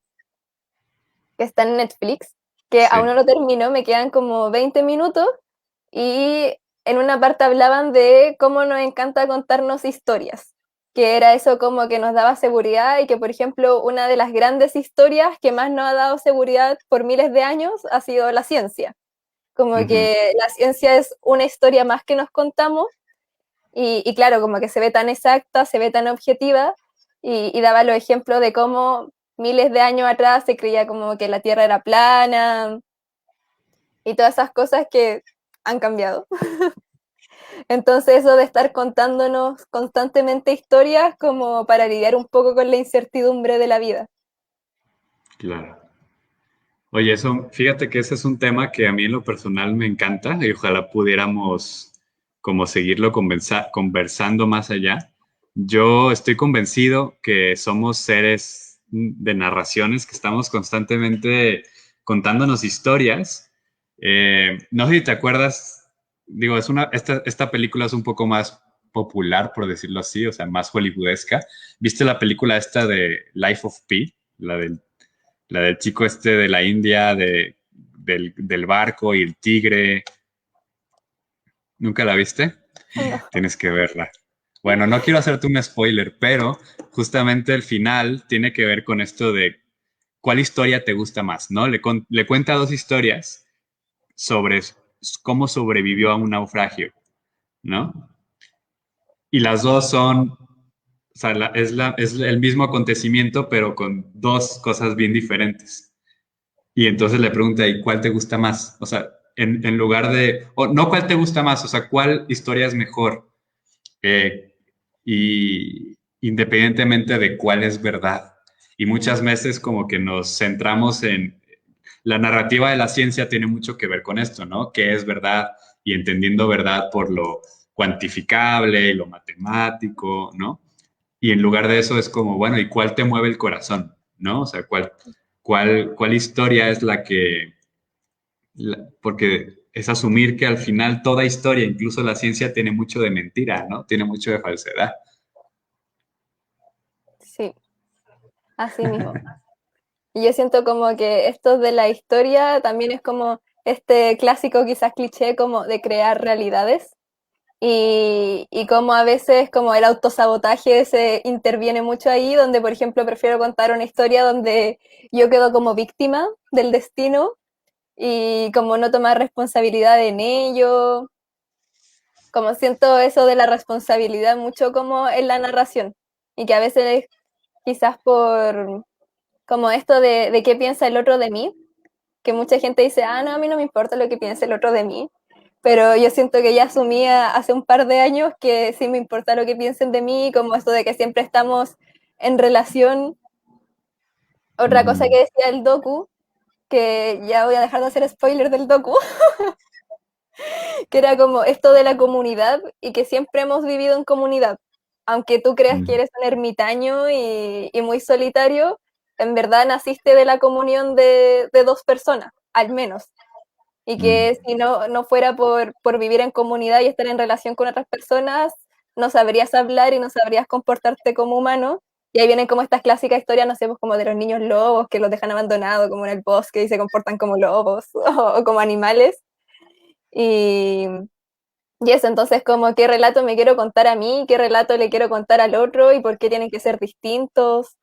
que está en Netflix, que aún no Sí. lo termino, me quedan como 20 minutos y en una parte hablaban de cómo nos encanta contarnos historias, que era eso como que nos daba seguridad y que, por ejemplo, una de las grandes historias que más nos ha dado seguridad por miles de años ha sido la ciencia. Como Ujú. que la ciencia es una historia más que nos contamos y claro, como que se ve tan exacta, se ve tan objetiva y daba los ejemplos de cómo miles de años atrás se creía como que la Tierra era plana y todas esas cosas que han cambiado. Entonces eso de estar contándonos constantemente historias como para lidiar un poco con la incertidumbre de la vida. Claro. Oye, eso, fíjate que ese es un tema que a mí en lo personal me encanta y ojalá pudiéramos como seguirlo conversando más allá. Yo estoy convencido que somos seres de narraciones, que estamos constantemente contándonos historias. No sé si te acuerdas, digo, esta película es un poco más popular, por decirlo así, o sea, más hollywoodesca. ¿Viste la película esta de Life of Pi? La del chico este de la India, del barco y el tigre. ¿Nunca la viste? No. Tienes que verla. Bueno, no quiero hacerte un spoiler, pero justamente el final tiene que ver con esto de cuál historia te gusta más, ¿no? Le cuenta dos historias sobre cómo sobrevivió a un naufragio, ¿no? Y las dos son, o sea, es el mismo acontecimiento, pero con dos cosas bien diferentes. Y entonces le pregunta, ¿y cuál te gusta más? O sea, en lugar de, o no cuál te gusta más, o sea, cuál historia es mejor. Y independientemente de cuál es verdad. Y muchas veces como que nos centramos en, la narrativa de la ciencia tiene mucho que ver con esto, ¿no? ¿Qué es verdad? Y entendiendo verdad por lo cuantificable y lo matemático, ¿no? Y en lugar de eso es como, bueno, ¿y cuál te mueve el corazón? ¿No? O sea, ¿cuál historia es la que, porque es asumir que al final toda historia, incluso la ciencia, tiene mucho de mentira, ¿no? Tiene mucho de falsedad. Sí, así mismo. Y yo siento como que esto de la historia también es como este clásico quizás cliché como de crear realidades y como a veces como el autosabotaje se interviene mucho ahí, donde por ejemplo prefiero contar una historia donde yo quedo como víctima del destino y como no tomar responsabilidad en ello, como siento eso de la responsabilidad mucho como en la narración y que a veces quizás por como esto de qué piensa el otro de mí, que mucha gente dice, ah, no, a mí no me importa lo que piense el otro de mí, pero yo siento que ya asumía hace un par de años que sí me importa lo que piensen de mí, como esto de que siempre estamos en relación. Otra cosa Ujú. que decía el docu, que ya voy a dejar de hacer spoiler del docu, que era como esto de la comunidad y que siempre hemos vivido en comunidad. Aunque tú creas que Mm. eres un ermitaño y muy solitario, en verdad naciste de la comunión de dos personas, al menos. Y Mm. que si no fuera por vivir en comunidad y estar en relación con otras personas, no sabrías hablar y no sabrías comportarte como humano. Y ahí vienen como estas clásicas historias, no sé, pues como de los niños lobos que los dejan abandonados como en el bosque y se comportan como lobos o como animales. Y, y eso, entonces como qué relato me quiero contar a mí, qué relato le quiero contar al otro y por qué tienen que ser distintos.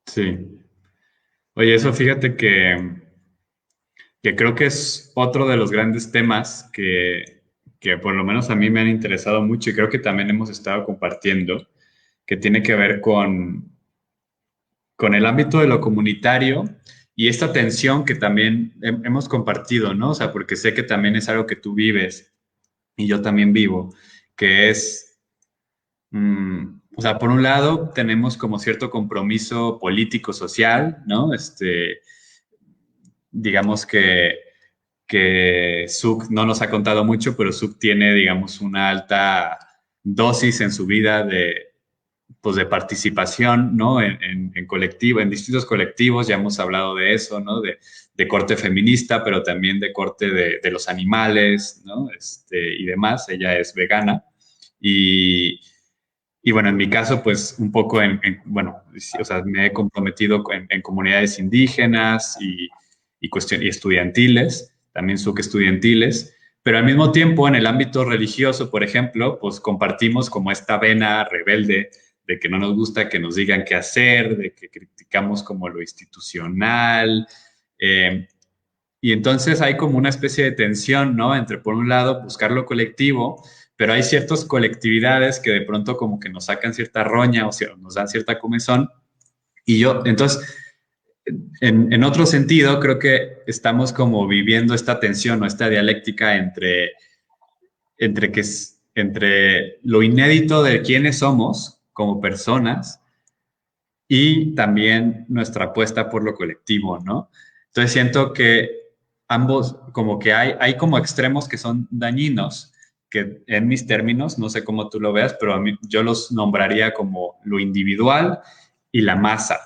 Sí. Oye, eso fíjate que creo que es otro de los grandes temas que por lo menos a mí me han interesado mucho y creo que también hemos estado compartiendo, que tiene que ver con el ámbito de lo comunitario y esta tensión que también hemos compartido, ¿no? O sea, porque sé que también es algo que tú vives y yo también vivo, que es, o sea, por un lado tenemos como cierto compromiso político, social, ¿no? Digamos que Suk no nos ha contado mucho, pero Suk tiene, digamos, una alta dosis en su vida pues de participación, ¿no? En colectivo, en distintos colectivos, ya hemos hablado de eso, ¿no? De corte feminista, pero también de corte de los animales, ¿no? Y demás. Ella es vegana Y bueno, en mi caso, pues un poco bueno, sí, o sea, me he comprometido en comunidades indígenas y estudiantiles, también SUC estudiantiles, pero al mismo tiempo en el ámbito religioso, por ejemplo, pues compartimos como esta vena rebelde de que no nos gusta que nos digan qué hacer, de que criticamos como lo institucional. eh, y entonces hay como una especie de tensión, ¿no? Entre, por un lado, buscar lo colectivo, pero hay ciertas colectividades que de pronto como que nos sacan cierta roña o nos dan cierta comezón. Y yo, entonces, en otro sentido, creo que estamos como viviendo esta tensión o esta dialéctica entre lo inédito de quiénes somos como personas y también nuestra apuesta por lo colectivo, ¿no? Entonces siento que ambos, como que hay como extremos que son dañinos, que en mis términos, no sé cómo tú lo veas, pero a mí, yo los nombraría como lo individual y la masa,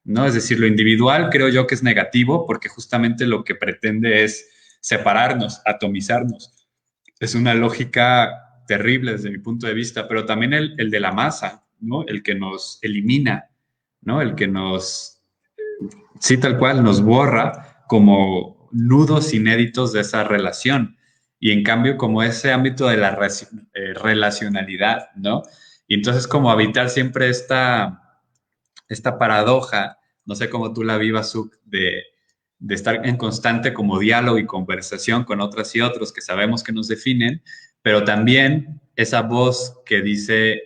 ¿no? Es decir, lo individual creo yo que es negativo porque justamente lo que pretende es separarnos, atomizarnos. Es una lógica terrible desde mi punto de vista, pero también el de la masa, ¿no? El que nos elimina, ¿no? El que nos, sí, tal cual, nos borra como nudos inéditos de esa relación. Y en cambio, como ese ámbito de la relacionalidad, ¿no? Y entonces como habitar siempre esta paradoja, no sé cómo tú la vivas, Suk, de estar en constante como diálogo y conversación con otras y otros que sabemos que nos definen, pero también esa voz que dice,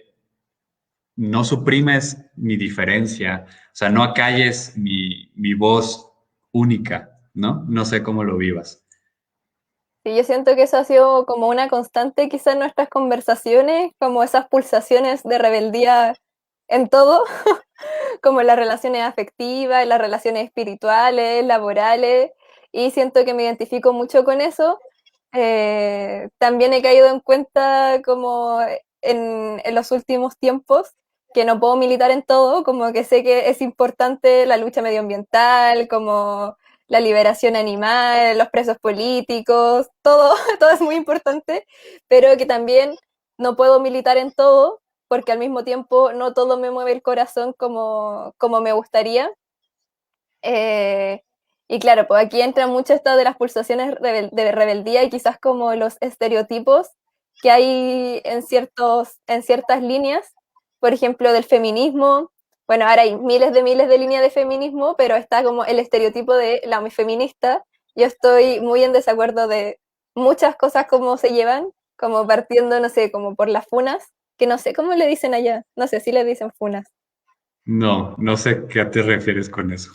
no suprimes mi diferencia, o sea, no acalles mi voz única, ¿no? No sé cómo lo vivas. Sí, yo siento que eso ha sido como una constante quizá en nuestras conversaciones, como esas pulsaciones de rebeldía en todo, como en las relaciones afectivas, en las relaciones espirituales, laborales, y siento que me identifico mucho con eso. También he caído en cuenta como en los últimos tiempos que no puedo militar en todo, como que sé que es importante la lucha medioambiental, como la liberación animal, los presos políticos, todo, todo es muy importante, pero que también no puedo militar en todo porque al mismo tiempo no todo me mueve el corazón como me gustaría. Eh, y claro, pues aquí entra mucho esto de las pulsaciones de rebeldía y quizás como los estereotipos que hay en ciertas líneas, por ejemplo, del feminismo. Bueno, ahora hay miles de líneas de feminismo, pero está como el estereotipo de la feminista. Yo estoy muy en desacuerdo de muchas cosas como se llevan, como partiendo, no sé, como por las funas, que no sé cómo le dicen allá, no sé si le dicen funas. No, no sé a qué te refieres con eso.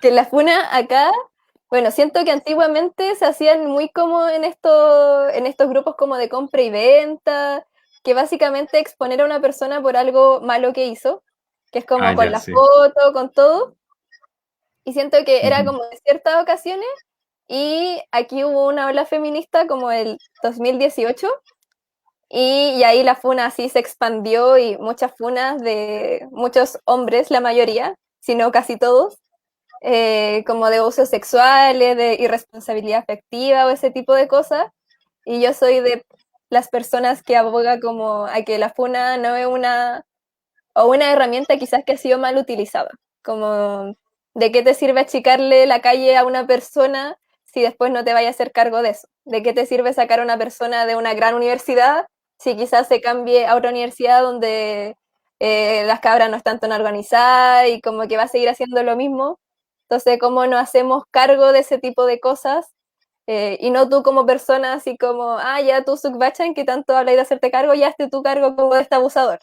Que la funa acá, bueno, siento que antiguamente se hacían muy como en estos grupos como de compra y venta, que básicamente exponer a una persona por algo malo que hizo, que es Ah, como con ya, la sí. foto, con todo, y siento que era Ujú. como en ciertas ocasiones, y aquí hubo una ola feminista como el 2018, y ahí la funa así se expandió y muchas funas de muchos hombres, la mayoría, si no casi todos, como de abusos sexuales, de irresponsabilidad afectiva o ese tipo de cosas. Y yo soy de las personas que aboga como a que la funa no es o una herramienta quizás que ha sido mal utilizada. Como, ¿de qué te sirve achicarle la calle a una persona si después no te vaya a hacer cargo de eso? ¿De qué te sirve sacar a una persona de una gran universidad si quizás se cambie a otra universidad donde las cabras no están tan organizadas y como que va a seguir haciendo lo mismo? Entonces, ¿cómo no hacemos cargo de ese tipo de cosas? Y no tú como persona, así como, ah, ya tú, Sukbachan, que tanto habláis de hacerte cargo, ya hazte tu cargo como de este abusador.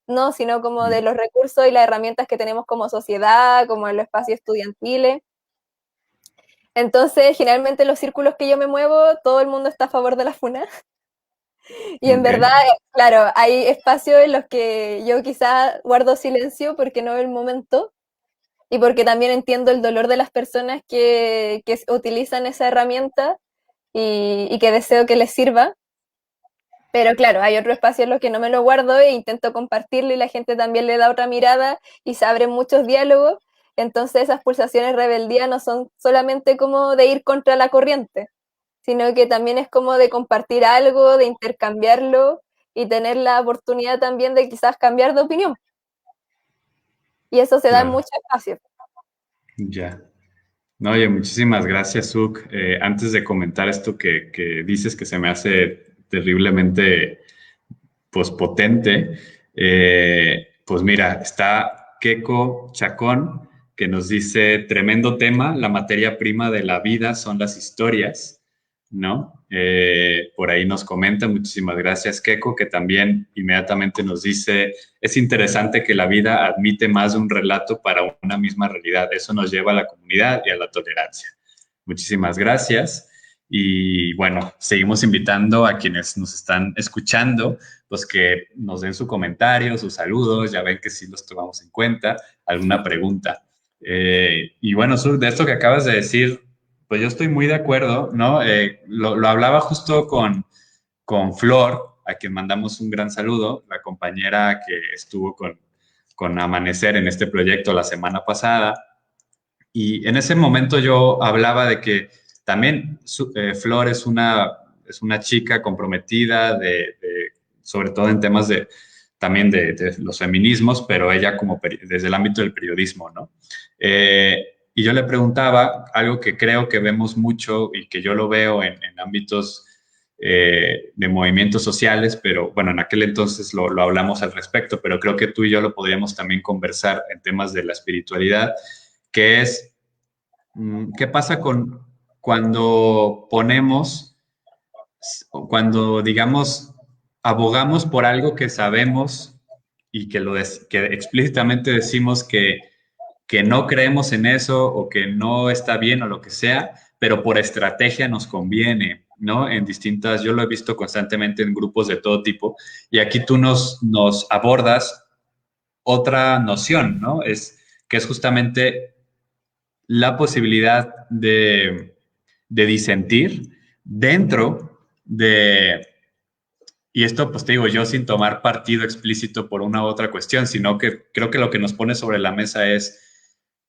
No, sino como de los recursos y las herramientas que tenemos como sociedad, como en los espacios estudiantiles. Entonces, generalmente en los círculos que yo me muevo, todo el mundo está a favor de la FUNA. Y en Ok. verdad, claro, hay espacios en los que yo quizás guardo silencio porque no es el momento y porque también entiendo el dolor de las personas que utilizan esa herramienta y que deseo que les sirva. Pero claro, hay otro espacio en los que no me lo guardo e intento compartirlo y la gente también le da otra mirada y se abren muchos diálogos. Entonces esas pulsaciones rebeldía no son solamente como de ir contra la corriente, sino que también es como de compartir algo, de intercambiarlo y tener la oportunidad también de quizás cambiar de opinión. Y eso se da en Claro, muchos espacios. ya. No, oye, muchísimas gracias, Suk. Antes de comentar esto que dices que se me hace terriblemente pues, potente, pues mira, está Keko Chacón, que nos dice, tremendo tema, la materia prima de la vida son las historias, ¿no? Por ahí nos comenta, muchísimas gracias, Keko, que también inmediatamente nos dice, es interesante que la vida admite más de un relato para una misma realidad, eso nos lleva a la comunidad y a la tolerancia. Muchísimas gracias. Y bueno, seguimos invitando a quienes nos están escuchando, pues que nos den su comentario, sus saludos, ya ven que sí los tomamos en cuenta, alguna pregunta. Y bueno, Sur, de esto que acabas de decir, pues yo estoy muy de acuerdo, ¿no? Lo hablaba justo con Flor, a quien mandamos un gran saludo, la compañera que estuvo con Amanecer en este proyecto la semana pasada. Y en ese momento yo hablaba de que también Flor es una chica comprometida, sobre todo en temas también de los feminismos, pero ella como desde el ámbito del periodismo, ¿no? Y yo le preguntaba algo que creo que vemos mucho y que yo lo veo en ámbitos de movimientos sociales, pero bueno, en aquel entonces lo hablamos al respecto, pero creo que tú y yo lo podríamos también conversar en temas de la espiritualidad, que es, ¿qué pasa cuando ponemos, cuando digamos, abogamos por algo que sabemos y que explícitamente decimos que no creemos en eso o que no está bien o lo que sea, pero por estrategia nos conviene, ¿no? En distintas, yo lo he visto constantemente en grupos de todo tipo, y aquí tú nos abordas otra noción, ¿no? Que es justamente la posibilidad de disentir dentro de, y esto pues te digo yo sin tomar partido explícito por una u otra cuestión, sino que creo que lo que nos pone sobre la mesa es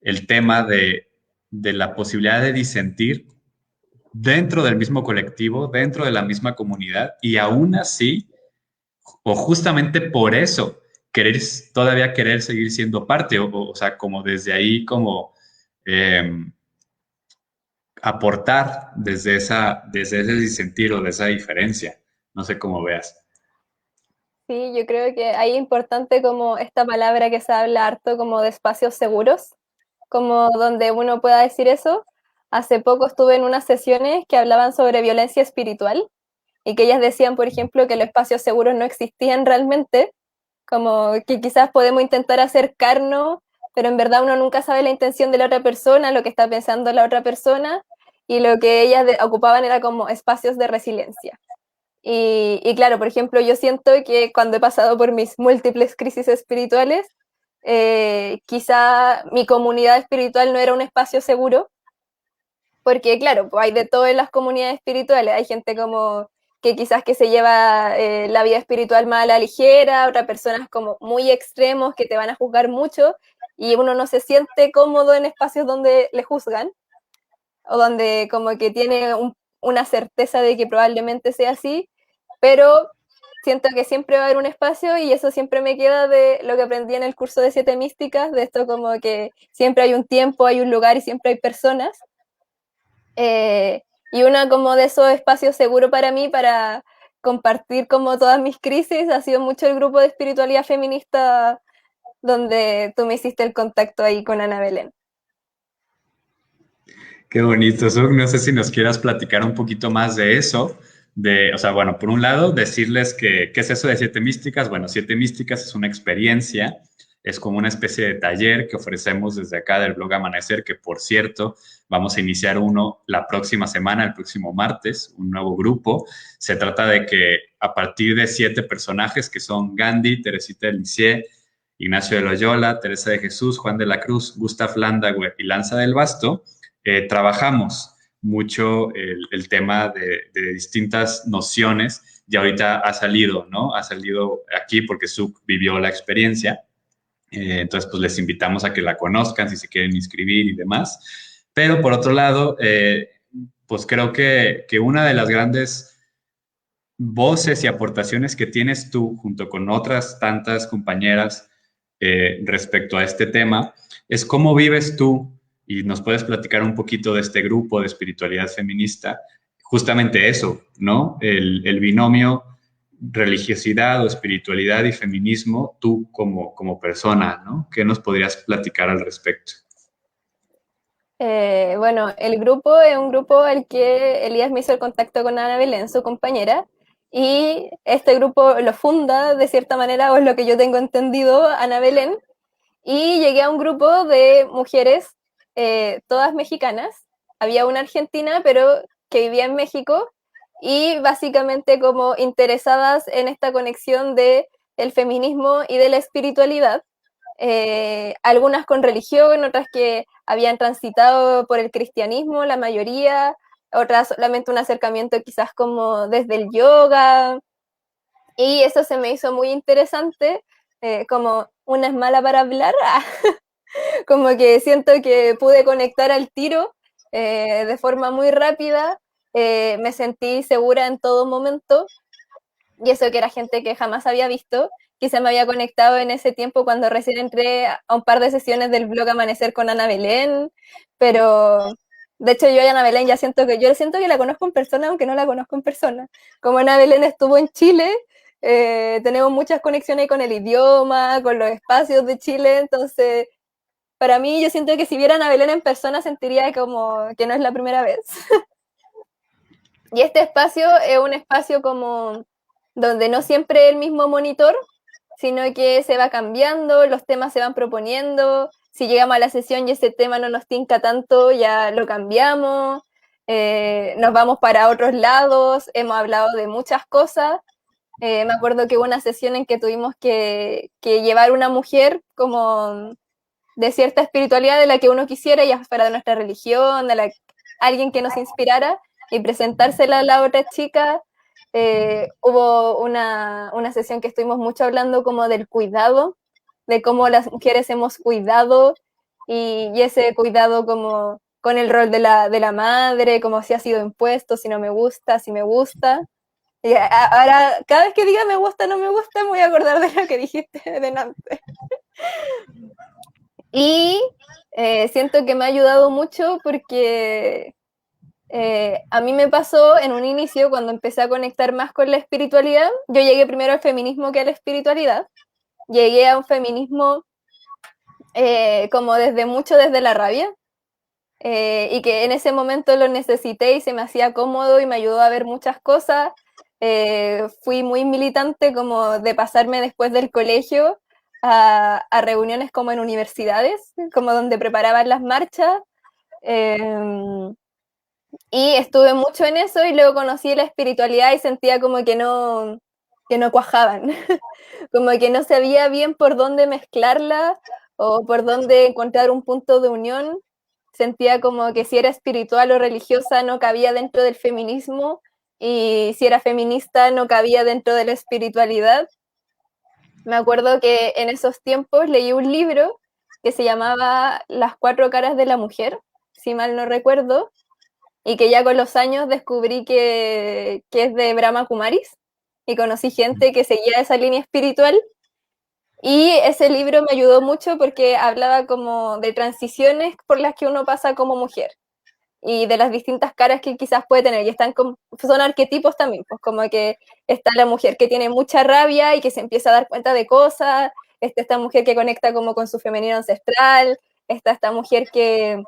el tema de la posibilidad de disentir dentro del mismo colectivo, dentro de la misma comunidad, y aún así, o justamente por eso, todavía querer seguir siendo parte, o sea, como desde ahí, como eh, aportar desde ese disentir o de esa diferencia. No sé cómo veas. Sí, yo creo que ahí es importante como esta palabra que se habla harto como de espacios seguros, como donde uno pueda decir eso. Hace poco estuve en unas sesiones que hablaban sobre violencia espiritual y que ellas decían, por ejemplo, que los espacios seguros no existían realmente, como que quizás podemos intentar acercarnos, pero en verdad uno nunca sabe la intención de la otra persona, lo que está pensando la otra persona, y lo que ellas ocupaban era como espacios de resiliencia. Y claro, por ejemplo, yo siento que cuando he pasado por mis múltiples crisis espirituales, quizá mi comunidad espiritual no era un espacio seguro, porque claro, pues hay de todo en las comunidades espirituales, hay gente como que quizás que se lleva la vida espiritual más a la ligera, otras personas como muy extremos que te van a juzgar mucho y uno no se siente cómodo en espacios donde le juzgan o donde como que tiene una certeza de que probablemente sea así, pero siento que siempre va a haber un espacio y eso siempre me queda de lo que aprendí en el curso de Siete Místicas, de esto como que siempre hay un tiempo, hay un lugar y siempre hay personas. Y uno como de esos espacios seguros para mí, para compartir como todas mis crisis, ha sido mucho el grupo de espiritualidad feminista donde tú me hiciste el contacto ahí con Ana Belén. Qué bonito, Suk. No sé si nos quieras platicar un poquito más de eso. O sea, bueno, por un lado, decirles ¿qué es eso de Siete Místicas? Bueno, Siete Místicas es una experiencia, es como una especie de taller que ofrecemos desde acá del blog Amanecer, que por cierto, vamos a iniciar uno la próxima semana, el próximo martes, un nuevo grupo. Se trata de que a partir de 7 personajes que son Gandhi, Teresita de Lisieux, Ignacio de Loyola, Teresa de Jesús, Juan de la Cruz, Gustav Landauer y Lanza del Basto, trabajamos mucho el tema de distintas nociones y ahorita ha salido, ¿no? Ha salido aquí porque Suk vivió la experiencia. Entonces, pues les invitamos a que la conozcan si se quieren inscribir y demás. Pero por otro lado, pues creo que una de las grandes voces y aportaciones que tienes tú junto con otras tantas compañeras respecto a este tema es cómo vives tú, y nos puedes platicar un poquito de este grupo de espiritualidad feminista, justamente eso, ¿no? El binomio religiosidad o espiritualidad y feminismo, tú como persona, ¿no? ¿Qué nos podrías platicar al respecto? Bueno, el grupo es un grupo al que Elías me hizo el contacto con Ana Belén, su compañera, y este grupo lo funda de cierta manera, o es lo que yo tengo entendido, Ana Belén, y llegué a un grupo de mujeres, todas mexicanas. Había una argentina, pero que vivía en México, y básicamente como interesadas en esta conexión de el feminismo y de la espiritualidad, algunas con religión, otras que habían transitado por el cristianismo, la mayoría, otras solamente un acercamiento quizás como desde el yoga, y eso se me hizo muy interesante, como una es mala para hablar, como que siento que pude conectar al tiro de forma muy rápida, me sentí segura en todo momento, y eso que era gente que jamás había visto, quizá me había conectado en ese tiempo cuando recién entré a un par de sesiones del blog Amanecer con Ana Belén, pero de hecho yo a Ana Belén ya siento que la conozco en persona, aunque no la conozco en persona. Como Ana Belén estuvo en Chile, tenemos muchas conexiones con el idioma, con los espacios de Chile, entonces para mí yo siento que si viera a Ana Belén en persona sentiría como que no es la primera vez. Y este espacio es un espacio como donde no siempre el mismo monitor, sino que se va cambiando, los temas se van proponiendo, si llegamos a la sesión y ese tema no nos tinca tanto, ya lo cambiamos, nos vamos para otros lados, hemos hablado de muchas cosas. Me acuerdo que hubo una sesión en que tuvimos que llevar una mujer como de cierta espiritualidad de la que uno quisiera, ya fuera de nuestra religión, alguien que nos inspirara, y presentársela a la otra chica. Hubo una sesión que estuvimos mucho hablando como del cuidado, de cómo las mujeres hemos cuidado, y ese cuidado como con el rol de la madre, como si ha sido impuesto, si no me gusta, si me gusta. Y ahora, cada vez que diga me gusta, no me gusta, me voy a acordar de lo que dijiste delante. Y siento que me ha ayudado mucho porque a mí me pasó en un inicio, cuando empecé a conectar más con la espiritualidad, yo llegué primero al feminismo que a la espiritualidad. Llegué a un feminismo como desde la rabia, y que en ese momento lo necesité y se me hacía cómodo y me ayudó a ver muchas cosas. Fui muy militante como de pasarme después del colegio a reuniones como en universidades, como donde preparaban las marchas. Eh, y estuve mucho en eso, y luego conocí la espiritualidad y sentía como que no cuajaban, como que no sabía bien por dónde mezclarla o por dónde encontrar un punto de unión. Sentía como que si era espiritual o religiosa no cabía dentro del feminismo, y si era feminista no cabía dentro de la espiritualidad. Me acuerdo que en esos tiempos leí un libro que se llamaba Las cuatro caras de la mujer, si mal no recuerdo, y que ya con los años descubrí que es de Brahma Kumaris, y conocí gente que seguía esa línea espiritual, y ese libro me ayudó mucho porque hablaba como de transiciones por las que uno pasa como mujer y de las distintas caras que quizás puede tener, y son arquetipos también, pues como que está la mujer que tiene mucha rabia y que se empieza a dar cuenta de cosas, está esta mujer que conecta como con su femenino ancestral, está esta mujer que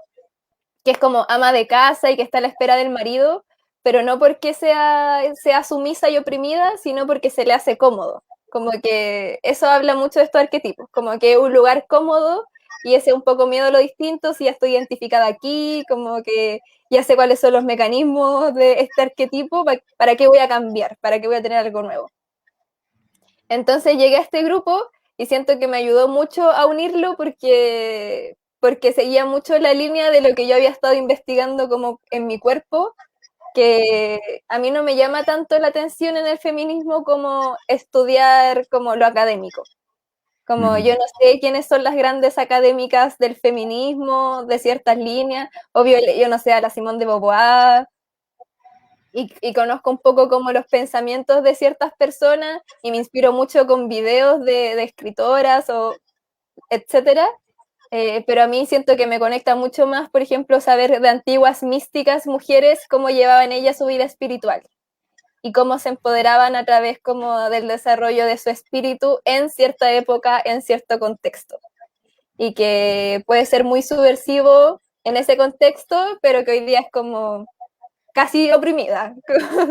es como ama de casa y que está a la espera del marido, pero no porque sea sumisa y oprimida, sino porque se le hace cómodo. Como que eso habla mucho de estos arquetipos, como que es un lugar cómodo y ese un poco miedo a lo distinto, si ya estoy identificada aquí, como que ya sé cuáles son los mecanismos de este arquetipo, ¿para qué voy a cambiar? ¿Para qué voy a tener algo nuevo? Entonces llegué a este grupo y siento que me ayudó mucho a unirlo porque seguía mucho la línea de lo que yo había estado investigando como en mi cuerpo, que a mí no me llama tanto la atención en el feminismo como estudiar como lo académico. Como yo Ujú. no sé quiénes son las grandes académicas del feminismo, de ciertas líneas. Obvio, yo no sé a la Simone de Beauvoir, y conozco un poco como los pensamientos de ciertas personas y me inspiro mucho con videos de escritoras o etcétera. Pero a mí siento que me conecta mucho más, por ejemplo, saber de antiguas místicas mujeres cómo llevaban ellas su vida espiritual y cómo se empoderaban a través como del desarrollo de su espíritu en cierta época, en cierto contexto. Y que puede ser muy subversivo en ese contexto, pero que hoy día es como casi oprimida,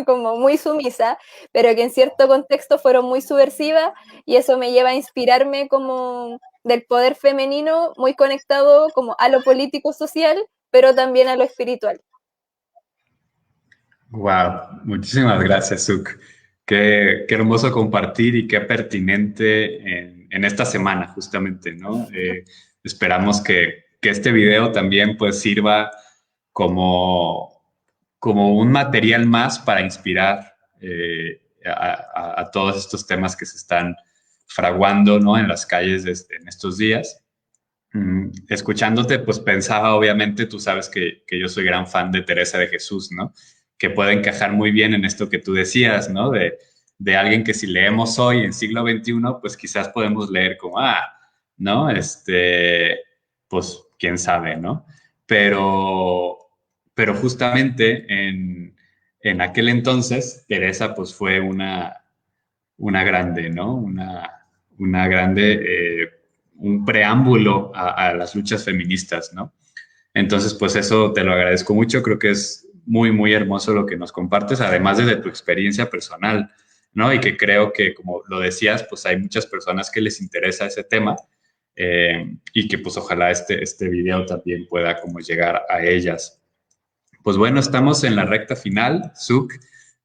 como muy sumisa, pero que en cierto contexto fueron muy subversivas y eso me lleva a inspirarme como del poder femenino muy conectado como a lo político social, pero también a lo espiritual. Wow, muchísimas gracias, Suk. Qué hermoso compartir y qué pertinente en esta semana, justamente, ¿no? Esperamos que este video también pues sirva como, como un material más para inspirar a todos estos temas que se están fraguando, ¿no? En las calles en estos días. Escuchándote, pues pensaba, obviamente, tú sabes que yo soy gran fan de Teresa de Jesús, ¿no? Que puede encajar muy bien en esto que tú decías, ¿no? De alguien que si leemos hoy en siglo XXI, pues quizás podemos leer como, ¿no? Pues quién sabe, ¿no? Pero, pero justamente en aquel entonces, Teresa, pues fue una grande, ¿no? Una grande, un preámbulo a las luchas feministas, ¿no? Entonces, pues eso te lo agradezco mucho, creo que es muy, muy hermoso lo que nos compartes, además desde tu experiencia personal, ¿no? Y que creo que, como lo decías, pues hay muchas personas que les interesa ese tema y que pues ojalá este video también pueda como llegar a ellas. Pues bueno, estamos en la recta final, Suk.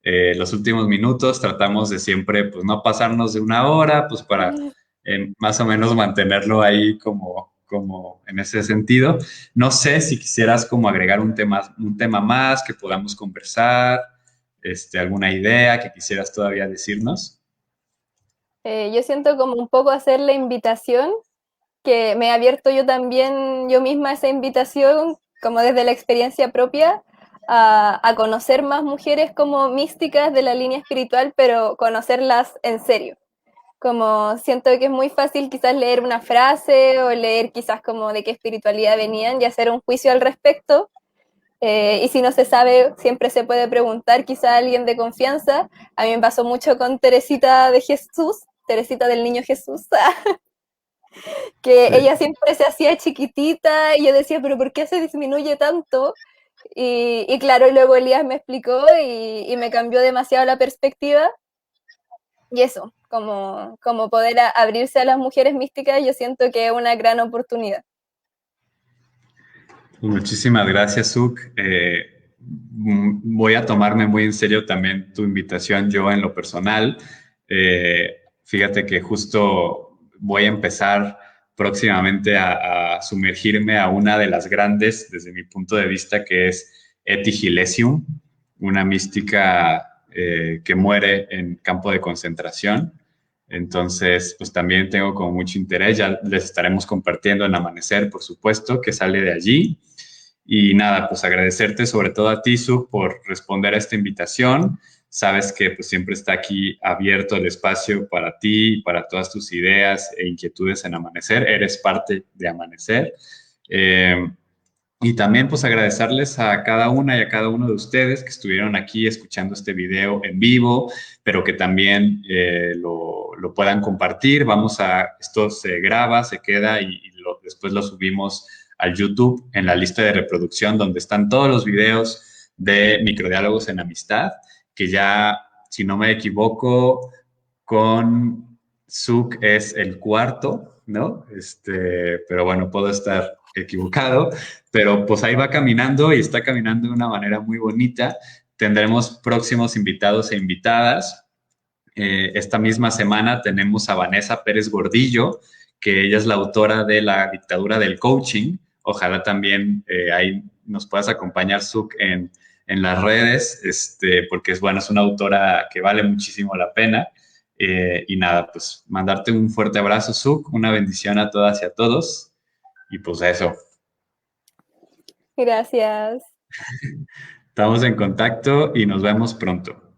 Los últimos minutos tratamos de siempre, pues no pasarnos de una hora, pues para más o menos mantenerlo ahí como en ese sentido. No sé si quisieras como agregar un tema más que podamos conversar, alguna idea que quisieras todavía decirnos. Yo siento como un poco hacer la invitación, que me he abierto yo también, yo misma esa invitación, como desde la experiencia propia, a conocer más mujeres como místicas de la línea espiritual, pero conocerlas en serio. Como siento que es muy fácil quizás leer una frase o leer quizás como de qué espiritualidad venían y hacer un juicio al respecto. Y si no se sabe, siempre se puede preguntar quizá a alguien de confianza. A mí me pasó mucho con Teresita de Jesús, Teresita del Niño Jesús, que ella Sí. siempre se hacía chiquitita y yo decía, pero ¿por qué se disminuye tanto? Y claro, luego Elías me explicó y me cambió demasiado la perspectiva. Y eso, como poder abrirse a las mujeres místicas, yo siento que es una gran oportunidad. Muchísimas gracias, Suk. Voy a tomarme muy en serio también tu invitación yo en lo personal. Fíjate que justo voy a empezar próximamente a sumergirme a una de las grandes, desde mi punto de vista, que es Eti Gilesium, una mística que muere en campo de concentración. Entonces, pues también tengo como mucho interés, ya les estaremos compartiendo en Amanecer, por supuesto, que sale de allí. Y nada, pues agradecerte sobre todo a ti, Su, por responder a esta invitación. Sabes que pues siempre está aquí abierto el espacio para ti, para todas tus ideas e inquietudes en Amanecer. Eres parte de Amanecer. Eh, y también pues agradecerles a cada una y a cada uno de ustedes que estuvieron aquí escuchando este video en vivo, pero que también lo puedan compartir. Esto se graba, se queda después lo subimos al YouTube en la lista de reproducción donde están todos los videos de Microdiálogos en Amistad, que ya, si no me equivoco, con Suk es el cuarto, ¿no? Pero bueno, puedo estar equivocado, pero pues ahí va caminando y está caminando de una manera muy bonita. Tendremos próximos invitados e invitadas. Esta misma semana tenemos a Vanessa Pérez Gordillo, que ella es la autora de La dictadura del coaching. Ojalá también ahí nos puedas acompañar, Suk, en las redes, porque bueno, es una autora que vale muchísimo la pena. Y nada, pues mandarte un fuerte abrazo, Suk, una bendición a todas y a todos. Y pues eso. Gracias. Estamos en contacto y nos vemos pronto.